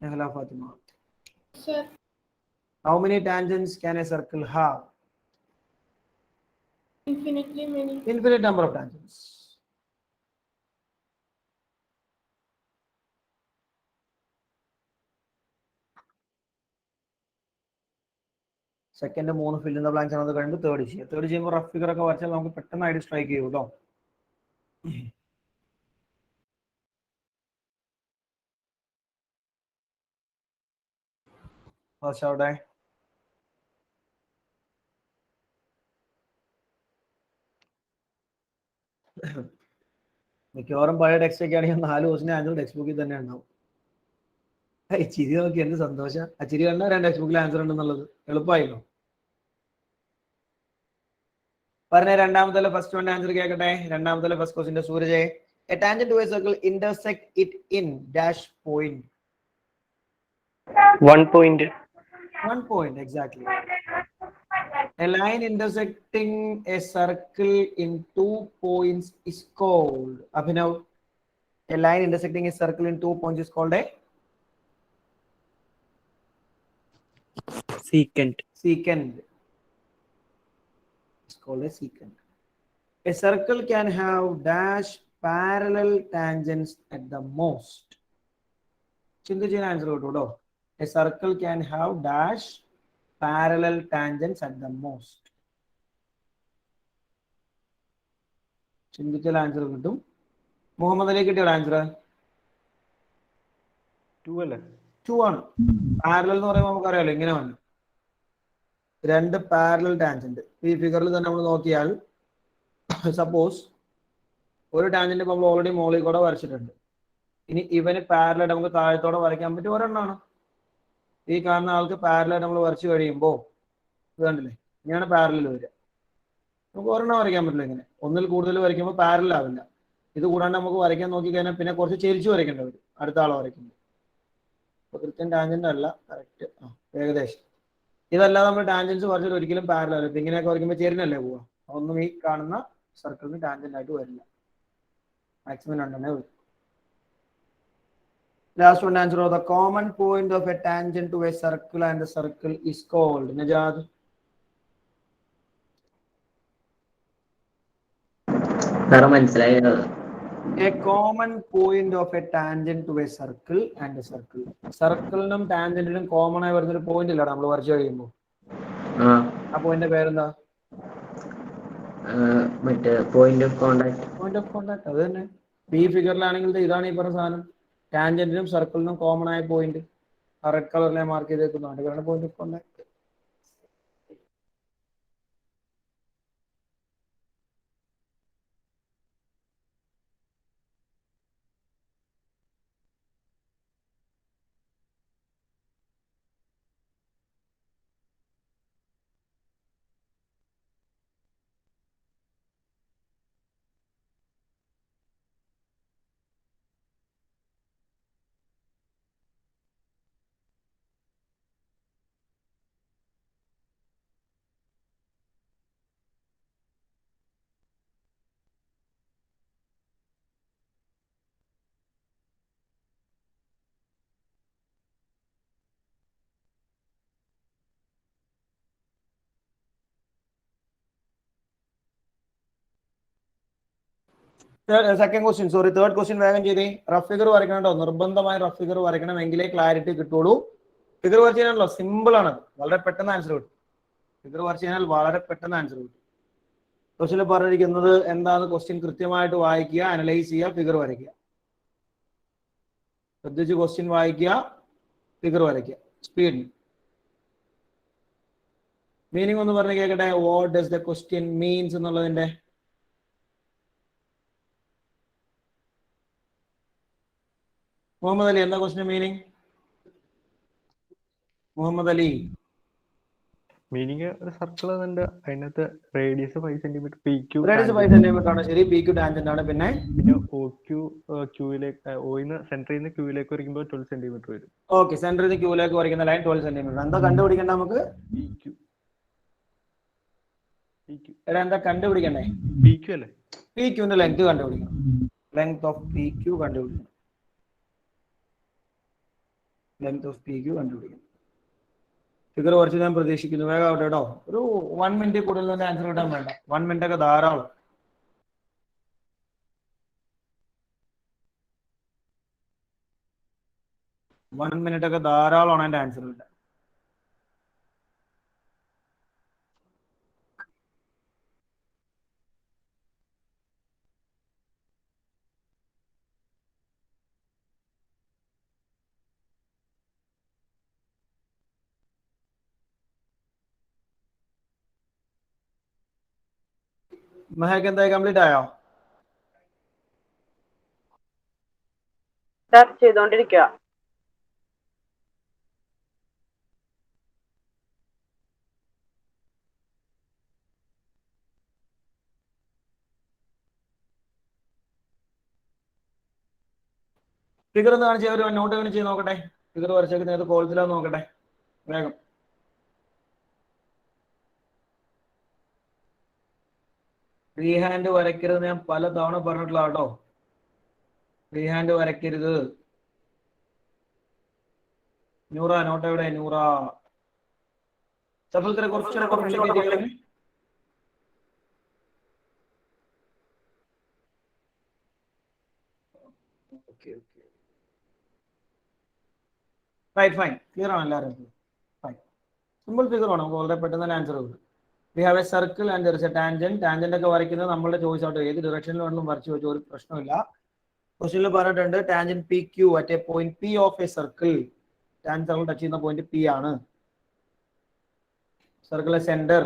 Nehla Fatima. Sir. How many tangents can a circle have? Infinitely many. Infinite number of tangents. Second 3 fill in the blanks ആണ് കഴിയുമ്പോൾ തേർഡ് ചെയ്യുക. തേർഡ് ചെയ്യുമ്പോൾ റഫ് ഫിഗർ ഒക്കെ വരച്ചാൽ നമുക്ക് പെട്ടെന്ന് ഐഡി സ്ട്രൈക്ക് ചെയ്യും കേട്ടോ. അവിടെ മിക്കവാറും പഴയ ടെക്സ്റ്റ് ഒക്കെ ആണെങ്കിൽ 4 ക്വസ്റ്റിന് ആൻസർ ടെക്സ്റ്റ് ബുക്കിൽ തന്നെ ഉണ്ടാവും. ചിരി നോക്കി എന്ത് സന്തോഷം. ആ ചിരി കണ്ടാൽ 2 ടെക്സ്റ്റ് ബുക്കിൽ ആൻസർ ഉണ്ടെന്നുള്ളത് എളുപ്പമായില്ലോ. പറഞ്ഞ രണ്ടാമത്തെ ഫസ്റ്റ് വൺ ആൻസർ കേൾക്കട്ടെ. രണ്ടാമത്തെ ഫസ്റ്റ് ക്വസ്റ്റിന്റെ Suraj. A tangent to a circle intersect it in dash point. 1 point. 1 point, exactly. A line intersecting a circle in 2 points is called. Abhinav, a line intersecting a circle in 2 points is called a Secant. secant. It's called a secant. A circle can have dash parallel tangents at the most. Chindichina answer to. A circle can have dash parallel tangents at the most. ചിന്തിച്ചാൽ ആൻസർ കിട്ടും. മുഹമ്മദ് അലി കിട്ടിയ ആൻസർ 2 അല്ലേ? 2 ആണ്. പാരലൽ എന്ന് പറയുമ്പോൾ നമുക്കറിയാലോ ഇങ്ങനെ വന്നു 2 പാരലൽ ടാൻജന്റ്. ഈ ഫിഗറിൽ തന്നെ നമ്മൾ നോക്കിയാൽ സപ്പോസ് ഒരു ടാൻജന്റ് നമ്മൾ ഓൾറെഡി മോളിൽ കൂടെ വരച്ചിട്ടുണ്ട്. ഇനി ഇവന് പാരലൽ നമുക്ക് താഴത്തോടെ വരയ്ക്കാൻ പറ്റിയ ഒരെണ്ണമാണ്. ഈ കാണുന്ന ആൾക്ക് പാരലൽ നമ്മൾ വരച്ചു കഴിയുമ്പോൾ ഇത് കണ്ടില്ലേ, ഇങ്ങനെയാണ് പാരലൽ വരിക. നമുക്ക് ഒരെണ്ണം വരയ്ക്കാൻ പറ്റില്ല. ഇങ്ങനെ ഒന്നിൽ കൂടുതൽ വരയ്ക്കുമ്പോൾ പാരലൽ ആവില്ല. ഇത് കൂടാണ്ട് നമുക്ക് വരയ്ക്കാൻ നോക്കിക്കഴിഞ്ഞാൽ പിന്നെ കുറച്ച് ചെരിച്ചു വരയ്ക്കേണ്ടി വരും അടുത്ത ആളെ വരയ്ക്കുമ്പോൾ. അപ്പോൾ കൃത്യം ടാൻജന്റ് അല്ല, കറക്റ്റ് ഏകദേശം. ഇതല്ലാതെ നമ്മൾ ടാൻജൻസ് വരച്ചിട്ട് ഒരിക്കലും പാരലൽ ആവില്ല. ഇങ്ങനെയൊക്കെ വരയ്ക്കുമ്പോൾ ചേരിനല്ലേ പോവുക. ഒന്നും ഈ കാണുന്ന സർക്കിളിന് ടാൻജന്റ് ആയിട്ട് വരില്ല. മാക്സിമം 2 വരും. Last one answer. The common point of a tangent to a circle and the circle is called. Najad. A common point of a tangent to a circle and a circle. Circle നും ടാൻജന്റിനും കോമൺ ആയി വരുന്നൊരു പോയിന്റ് ഇല്ല നമ്മൾ വരച്ചു കഴിയുമ്പോൾ. ആ പോയിന്റിന്റെ പേരെന്താ? Point of contact. Point of contact. അത് തന്നെ. ഈ ഫിഗറിലാണെങ്കിൽ ഇതാണ് ഈ പറഞ്ഞ സാധനം. ടാൻജന്റിനും സർക്കിളിനും കോമൺ ആയ പോയിന്റ് റെഡ് കളറിലെ മാർക്ക് ചെയ്തേക്കുന്നതാണ്. ഇവരാണ് point of contact. Second question, sorry third question വേഗം ചെയ്തേ. റഫ് ഫിഗർ വരയ്ക്കണം കേട്ടോ. നിർബന്ധമായി റഫ് ഫിഗർ വരയ്ക്കണം, എങ്കിലേ ക്ലാരിറ്റി കിട്ടുള്ളൂ. ഫിഗർ വരച്ച് കഴിഞ്ഞാലോ സിമ്പിൾ ആണ്, വളരെ പെട്ടെന്ന് ആൻസർ കിട്ടും. ഫിഗർ വരച്ച് കഴിഞ്ഞാൽ വളരെ പെട്ടെന്ന് ആൻസർ കിട്ടും. ക്വസ്റ്റ്യനിൽ പറഞ്ഞിരിക്കുന്നത് എന്താണ്, ക്വസ്റ്റ്യൻ കൃത്യമായിട്ട് വായിക്കുക, അനലൈസ് ചെയ്യുക, ഫിഗർ വരയ്ക്കുക. ശ്രദ്ധിച്ച് ക്വസ്റ്റ്യൻ വായിക്കുക, ഫിഗർ വരയ്ക്കുക സ്പീഡിൽ. മീനിങ് ഒന്ന് പറഞ്ഞ് കേൾക്കട്ടെ. What does the question means എന്നുള്ളതിന്റെ മുഹമ്മദ് അലി എന്താ question meaning? Muhammad Ali. Meaning ഒരു സർക്കിൾ അതിനകത്ത് radius 5 centimetre, P Q radius 5 centimetre ആണ്. ശരി, പി ക്യൂ ടാൻജന്റ് ആണ്. പിന്നെ ഒ ക്യൂ ക്യൂയിലേക്ക്, ഒന്ന് സെന്ററിൽ നിന്ന് ക്യൂയിലേക്ക് വരയ്ക്കുമ്പോൾ 12 സെന്റിമീറ്റർ വരും. ഓക്കെ, സെന്ററിൽ നിന്ന് ക്യൂയിലേക്ക് വരയ്ക്കുന്ന ലൈൻ 12 സെന്റിമീറ്റർ. എന്താ കണ്ടുപിടിക്കേണ്ട നമുക്ക്? P Q. എന്താ കണ്ടുപിടിക്കണ്ടേ? പി ക്യൂ അല്ലേ? പി ക്യൂന്റെ ലെങ്ത് കണ്ടുപിടിക്കണം. ലെങ്ത് ഓഫ് പി ക്യൂ കണ്ടുപിടിക്കണം. ലെങ്ത് ഓഫ് പി ക്യൂ കണ്ടുപിടിക്കും. ഫിഗർ കുറച്ച് ഞാൻ പ്രതീക്ഷിക്കുന്നു. വേഗം ആവട്ടെ കേട്ടോ. ഒരു 1 മിനിറ്റ് കൂടുതൽ ആൻസർ കിട്ടാൻ വേണ്ട. 1 മിനിറ്റ് ഒക്കെ ധാരാളം. വൺ മിനിറ്റ് ഒക്കെ ധാരാളമാണ് എൻ്റെ ആൻസർ കിട്ടാൻ. മെഹക്ക് എന്തായി കംപ്ലീറ്റ് ആയോ? സാർ ചെയ്തോണ്ടിരിക്കുക. ഫിഗർ ഒന്ന് കാണിച്ച് ഒരു നോട്ട് കാണിച്ച് ചെയ്ത് നോക്കട്ടെ. ഫിഗർ വരച്ചേക്കുന്നത് ഏത് കോളത്തിലാന്ന് നോക്കട്ടെ വേഗം. ഫ്രീ ഹാൻഡ് വരയ്ക്കരുത് ഞാൻ പല തവണ പറഞ്ഞിട്ടുള്ള കേട്ടോ. ഫ്രീ ഹാൻഡ് വരയ്ക്കരുത്. നൂറ നോട്ട് എവിടെ? നൂറ സഫൽക്കരെ കുറച്ചുകൂടെ റൈറ്റ് ഫൈൻ. ക്ലിയർ ആണ് എല്ലാവരും? ഫൈൻ. സിമ്പിൾ ഫിഗർ ആണ്, നമുക്ക് വളരെ പെട്ടെന്ന് തന്നെ ആൻസർ കിട്ടും. V have a circle and there is A tangent. Tangent ഒക്കെ വരയ്ക്കുന്നത് നമ്മളുടെ ചോയ്സ് ആട്ടോ. ഏത് ഡയറക്ഷനിൽ വേണമെങ്കിലും വരച്ചു വെച്ചാൽ ഒരു പ്രശ്നമില്ല. ക്വസ്റ്റ്യനിൽ പറഞ്ഞിട്ടുണ്ട് tangent P Q at a point P of a circle. Tangent circle touch ചെയ്യുന്ന പോയിന്റ് പി ആണ്. സർക്കിളിലെ സെന്റർ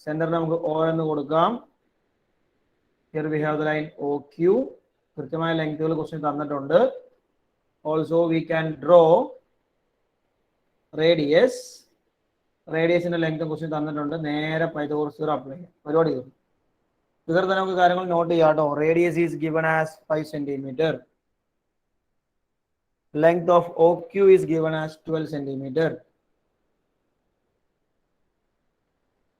സെന്ററിന് നമുക്ക് O എന്ന് കൊടുക്കാം. Here we have the line OQ. കൃത്യമായ ലെങ്തുകൾ ക്വസ്റ്റ്യൻ തന്നിട്ടുണ്ട്. Also we can draw radius. റേഡിയസിന്റെ ലെങ്ത് ക്വസ്റ്റ്യൻ തന്നിട്ടുണ്ട്. നേരെ പൈതഗോറസ് തിയറം അപ്ലൈ ചെയ്യാം. പരിപാടി തീർന്നു. ഫിഗർ തന്നെ നമുക്ക് കാര്യങ്ങൾ നോട്ട് ചെയ്യാം കേട്ടോ. Radius is given as 5 centimetre. Length of OQ is given as 12 centimetre.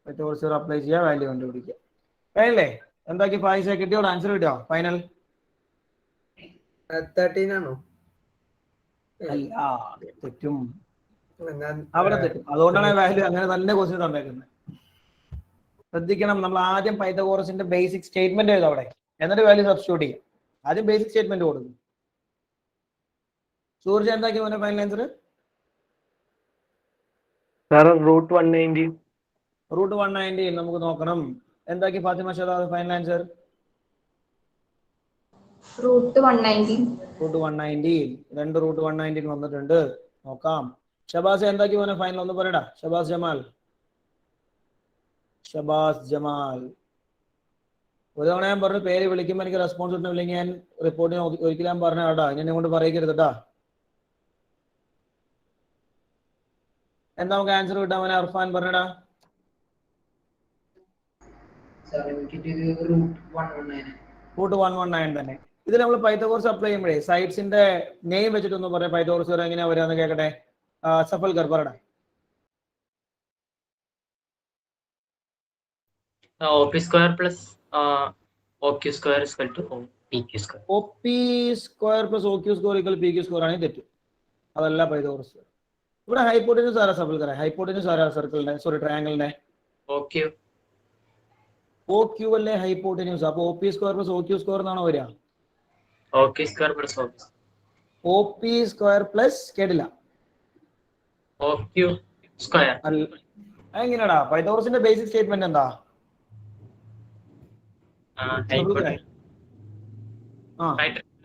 Pythagoras theorem apply ചെയ്യുക, വാല്യൂ കണ്ടുപിടിക്കുക. കഴിഞ്ഞില്ലേ? എന്താക്കി ഫൈസ കിട്ടിയോ? ആൻസർ കിട്ടിയോ? ഫൈനൽ 13 ആണോ? അല്ല, തെറ്റും. അവിടെ തെറ്റും. അതുകൊണ്ടാണ് വാല്യൂ അങ്ങനെ തന്നെ ക്വസ്റ്റ്യൻ തന്നേക്കുന്നത്. ശ്രദ്ധിക്കണം, നമ്മൾ ആദ്യം പൈതഗോറസിന്റെ ബേസിക് സ്റ്റേറ്റ്മെന്റ് എഴുതും അവിടെ, എന്നിട്ട് വാല്യൂ സബ്സ്റ്റിറ്റ്യൂട്ട് ചെയ്യും. ആദ്യം ബേസിക് സ്റ്റേറ്റ്മെന്റ് കൊടുക്കും. സൂര്യ എന്താക്കി മോനെ ഫൈനൽ ആൻസർ? റൂട്ട് 190. റൂട്ട് 190 നമുക്ക് നോക്കണം. എന്താക്കി Fatima Shahadad final answer? Root 190. Root 190. 2 root 190 വന്നിട്ടുണ്ട്. നോക്കാം. ഷബാസ് എന്താക്കി മോനെ ഫൈനൽ ഒന്ന് പറയടാ. ഷബാസ് ജമാൽ. ഒരു തവണ ഞാൻ പറഞ്ഞു പേര് വിളിക്കുമ്പോൾ എനിക്ക് റെസ്പോൺസ് കിട്ടുന്നില്ലെങ്കിൽ ഞാൻ റിപ്പോർട്ടിന് ഒരിക്കലും പറഞ്ഞ കേട്ടാ. എന്നെ കൊണ്ട് പറയിക്കരുത് കേട്ടാ. എന്താ നമുക്ക് ആൻസർ കിട്ടാൻ മോനെ? അർഫാൻ പറഞ്ഞടാ. റൂട്ട് 119 തന്നെ. ഇതിൽ നമ്മൾ പൈതഗോറസ് അപ്ലൈ ചെയ്യുമ്പോഴേ സൈഡ്സിന്റെ നെയിം വെച്ചിട്ടൊന്ന് പറയാം. പൈതഗോറസ് എങ്ങനെയാ വരാന്ന് കേൾക്കട്ടെ. സഫൽക്കർ പറയടാ. OP square plus OQ square is equal to PQ square. OP square plus OQ square equal PQ square ആണെങ്കിൽ തെറ്റും. അതല്ല പൈതഗോറസ്. ഇവിടെ ഹൈപ്പോട്ടന്യൂസ് ആരാ സഫൽക്കർ? ഹൈപ്പോട്ടന്യൂസ് ആരാ സർക്കിളിന്റെ? സോറി ട്രയാങ്കിളിന്റെ? OQ അല്ലേ ഹൈപ്പോട്ടന്യൂസ്. അപ്പൊ OP square plus OQ square എന്നാണോ വരിക? OQ square plus OP square plus കേട്ടില്ല. OQ square. എങ്ങനെയാടാ? പൈതഗോറസിന്റെ ബേസിക് സ്റ്റേറ്റ്മെന്റ് എന്താ?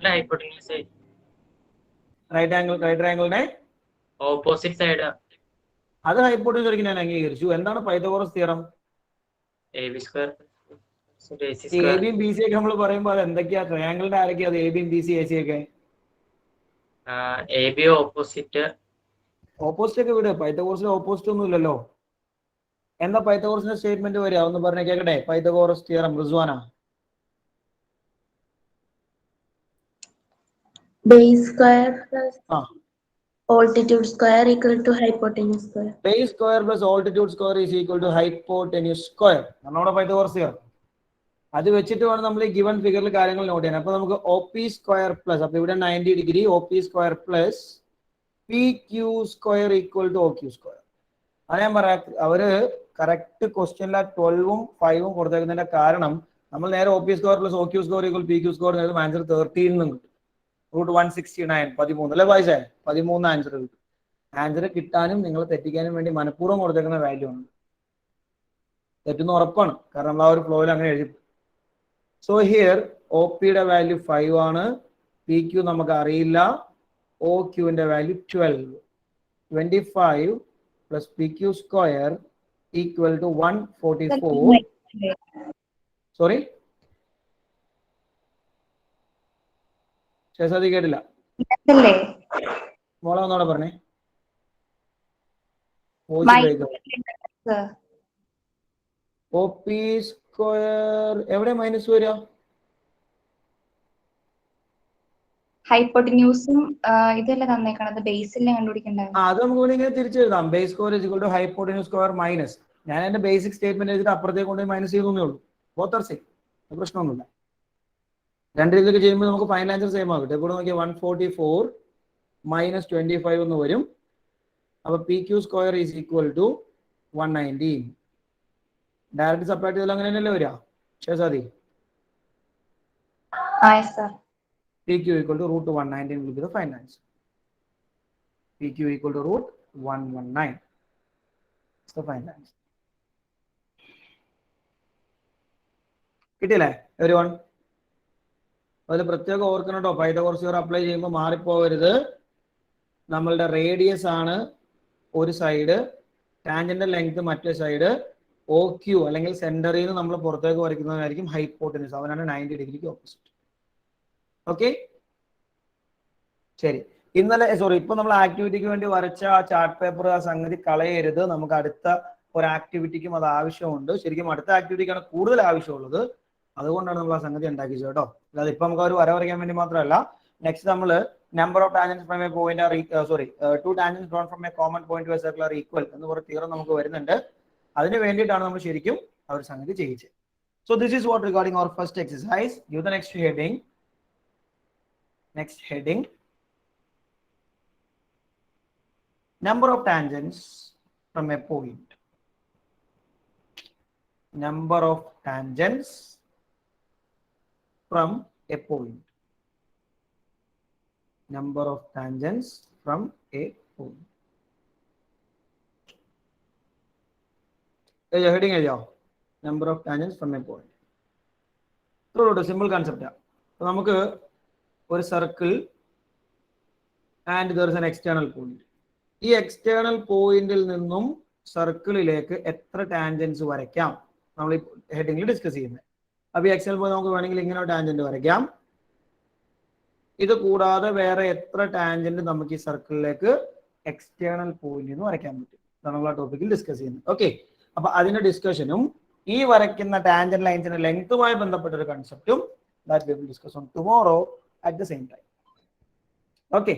Hypotenuse റൈറ്റ് ആംഗിളിനെ opposite side അത് ഹൈപ്പോട്ടന്യൂസ് ഒരിക്കലും ഞാൻ അംഗീകരിച്ചു. എന്താണ് Pythagoras theorem? AB square AC A square. ബിയും ബി സി ഒക്കെ നമ്മൾ പറയുമ്പോൾ അത് എന്തൊക്കെയാ? ട്രയാങ്കിളിന്റെ ആരൊക്കെയാ അത്? എ ബിയും ബി സി എ സി ഒക്കെ AB opposite ഓപ്പോസിറ്റ് ഒക്കെ വിട്. പൈതഗോറസിന്റെ ഓപ്പോസിറ്റ് ഒന്നും ഇല്ലല്ലോ. എന്താ പൈതഗോറസിന്റെ സ്റ്റേറ്റ്മെന്റ് വരിക? ഒന്ന് പറഞ്ഞ കേക്കട്ടെ. Pythagoras theorem Rizwana. Base square plus altitude square equal to hypotenuse square. Base square plus altitude square is equal to hypotenuse square. നമ്മുടെ പൈതഗോറസ് തിയറം. അത് വെച്ചിട്ട് വേണം നമ്മൾ ഈ ഗിവൺ ഫിഗറിൽ കാര്യങ്ങൾ നോട്ട് ചെയ്യാൻ. അപ്പൊ നമുക്ക് ഒ പി സ്ക്വയർ പ്ലസ്, അപ്പൊ ഇവിടെ 90 degree O P square plus P Q square equal to O Q square. അത് ഞാൻ പറയാം, അവര് കറക്റ്റ് ക്വസ്റ്റ്യനിലെ 12ഉം 5ഉം കൊടുത്തേക്കുന്നതിന്റെ കാരണം നമ്മൾ നേരെ O P square plus O Q square equal P Q square answer 13 എന്നും കിട്ടും. √169 13 അല്ലെ വായിച്ചേ, 13 ആൻസർ കിട്ടും. ആൻസർ കിട്ടാനും നിങ്ങൾ തെറ്റിക്കാനും വേണ്ടി മനഃപൂർവ്വം കൊടുത്തേക്കുന്ന വാല്യൂ ആണ്. തെറ്റുന്ന ഉറപ്പാണ്, കാരണം നമ്മൾ ആ ഒരു ഫ്ലോയിൽ അങ്ങനെ എഴുതി. സോ ഹിയർ ഒ പിയുടെ വാല്യൂ 5 ആണ്, പി ക്യൂ നമുക്ക് അറിയില്ല, ഒ ക്യൂവിന്റെ value 12. 25 plus P Q square equal to 144. Sorry Sheshadi കേട്ടില്ല, മോളെ ഒന്നോടെ പറഞ്ഞേ. ഒ പി സ്ക്വയർ എവിടെ മൈനസ് വരിക? ഹൈപ്പോട്ടിന്യൂസും ഇതല്ലേ തന്നേക്കണത്, ബേസിലെ കണ്ടുപിടിക്കണ്ടേ? അത് നമുക്ക് ഇവിടെ ഇങ്ങനെ തിരിച്ചെഴുതാം. Base square is equal to hypotenuse square minus. ഞാൻ എന്റെ ബേസിക് സ്റ്റേറ്റ്മെന്റ് എഴുതിട്ട് അപ്പുറത്തേക്ക് കൊണ്ട് മൈനസ് ചെയ്തേ ഉള്ളൂ. ബോത്ത് ആർ സെയിം, പ്രശ്നമൊന്നുമില്ല. രണ്ട് രീതിയിലൊക്കെ ചെയ്യുമ്പോൾ നമുക്ക് ഫൈനൽ ആൻസർ സെയിം ആകട്ടെ. ഇവിടെ നോക്കിയാൽ 144 മൈനസ് 25 എന്ന് വരും. അപ്പൊ P Q square is equal to 190. Direct subtract ചെയ്താൽ അങ്ങനെ തന്നെയല്ലേ വരിക ശേഷാദി? PQ equal to √119 will be the final answer. PQ equal to √119. It's the final answer. കിട്ടിയില്ലേ everyone? അതിൽ പ്രത്യേകം ഓർക്കണം കേട്ടോ, പൈതഗോറസ് തിയറം അപ്ലൈ ചെയ്യുമ്പോൾ മാറിപ്പോകരുത്. നമ്മളുടെ റേഡിയസ് ആണ് ഒരു സൈഡ്, ടാൻജന്റ് ലെങ്ത് മറ്റേ സൈഡ്, ഒ ക്യൂ അല്ലെങ്കിൽ സെന്ററിൽ നിന്ന് നമ്മൾ പുറത്തേക്ക് വരയ്ക്കുന്നതായിരിക്കും ഹൈപ്പോട്ടനസ്. അവനാണ് 90 ഡിഗ്രിക്ക് ഓപ്പോസിറ്റ്. ഓക്കെ, ശരി. ഇന്നലെ ഇപ്പൊ നമ്മൾ ആക്ടിവിറ്റിക്ക് വേണ്ടി വരച്ച ആ ചാർട്ട് പേപ്പർ, ആ സംഗതി കളയരുത്. നമുക്ക് അടുത്ത ഒരു ആക്ടിവിറ്റിക്കും അത് ആവശ്യമുണ്ട്. ശരിക്കും അടുത്ത ആക്ടിവിറ്റിക്കാണ് കൂടുതൽ ആവശ്യമുള്ളത്, അതുകൊണ്ടാണ് നമ്മൾ ആ സംഗതി ഉണ്ടാക്കിയത് കേട്ടോ. അല്ലാതെ ഇപ്പൊ നമുക്ക് ഒരു വര വരയ്ക്കാൻ വേണ്ടി മാത്രമല്ല. നെക്സ്റ്റ് നമ്മൾ number of tangents from a point to tangents drawn from A common point two A circle are equal എന്ന് പറഞ്ഞ തിയറം നമുക്ക് വരുന്നുണ്ട്. അതിന് വേണ്ടിയിട്ടാണ് നമ്മൾ ശരിക്കും ആ ഒരു സംഗതി ചെയ്യിച്ചത്. So this is what regarding our first exercise. Give the next heading. Next heading, number of tangents from a point. Number of tangents from a point. Number of tangents from a point. Heading area. Number of tangents from a point. So simple concept. So നമുക്ക് ഒരു circle and there is an external point. ഈ എക്സ്റ്റേണൽ പോയിന്റിൽ നിന്നും സർക്കിളിലേക്ക് എത്ര ടാൻജൻസ് വരയ്ക്കാം നമ്മൾ ഈ ഹെഡിങ്ങിൽ ഡിസ്കസ് ചെയ്യുന്നത്. അപ്പൊ ഈ എക്സ്റ്റേണൽ പോയിന്റ് നമുക്ക് വേണമെങ്കിൽ ഇങ്ങനെ ടാൻജന്റ് വരയ്ക്കാം. ഇത് കൂടാതെ വേറെ എത്ര ടാൻജന്റ് നമുക്ക് ഈ സർക്കിളിലേക്ക് എക്സ്റ്റേണൽ പോയിന്റിൽ നിന്ന് വരയ്ക്കാൻ പറ്റും, ഇതാണ് നമ്മൾ ആ ടോപ്പിക്കിൽ ഡിസ്കസ് ചെയ്യുന്നത്. ഓക്കെ, അപ്പൊ അതിന്റെ ഡിസ്കഷനും ഈ വരയ്ക്കുന്ന ടാൻജന്റ് ലൈൻസിന്റെ ലെങ്തുമായി ബന്ധപ്പെട്ട ഒരു കൺസെപ്റ്റും that we will discuss on tomorrow at the same time. Okay.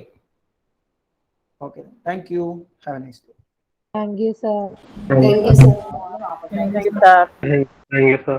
Okay. Thank you. Have a nice day. Thank you, sir. Thank you, sir. Thank you, sir. Thank you, sir.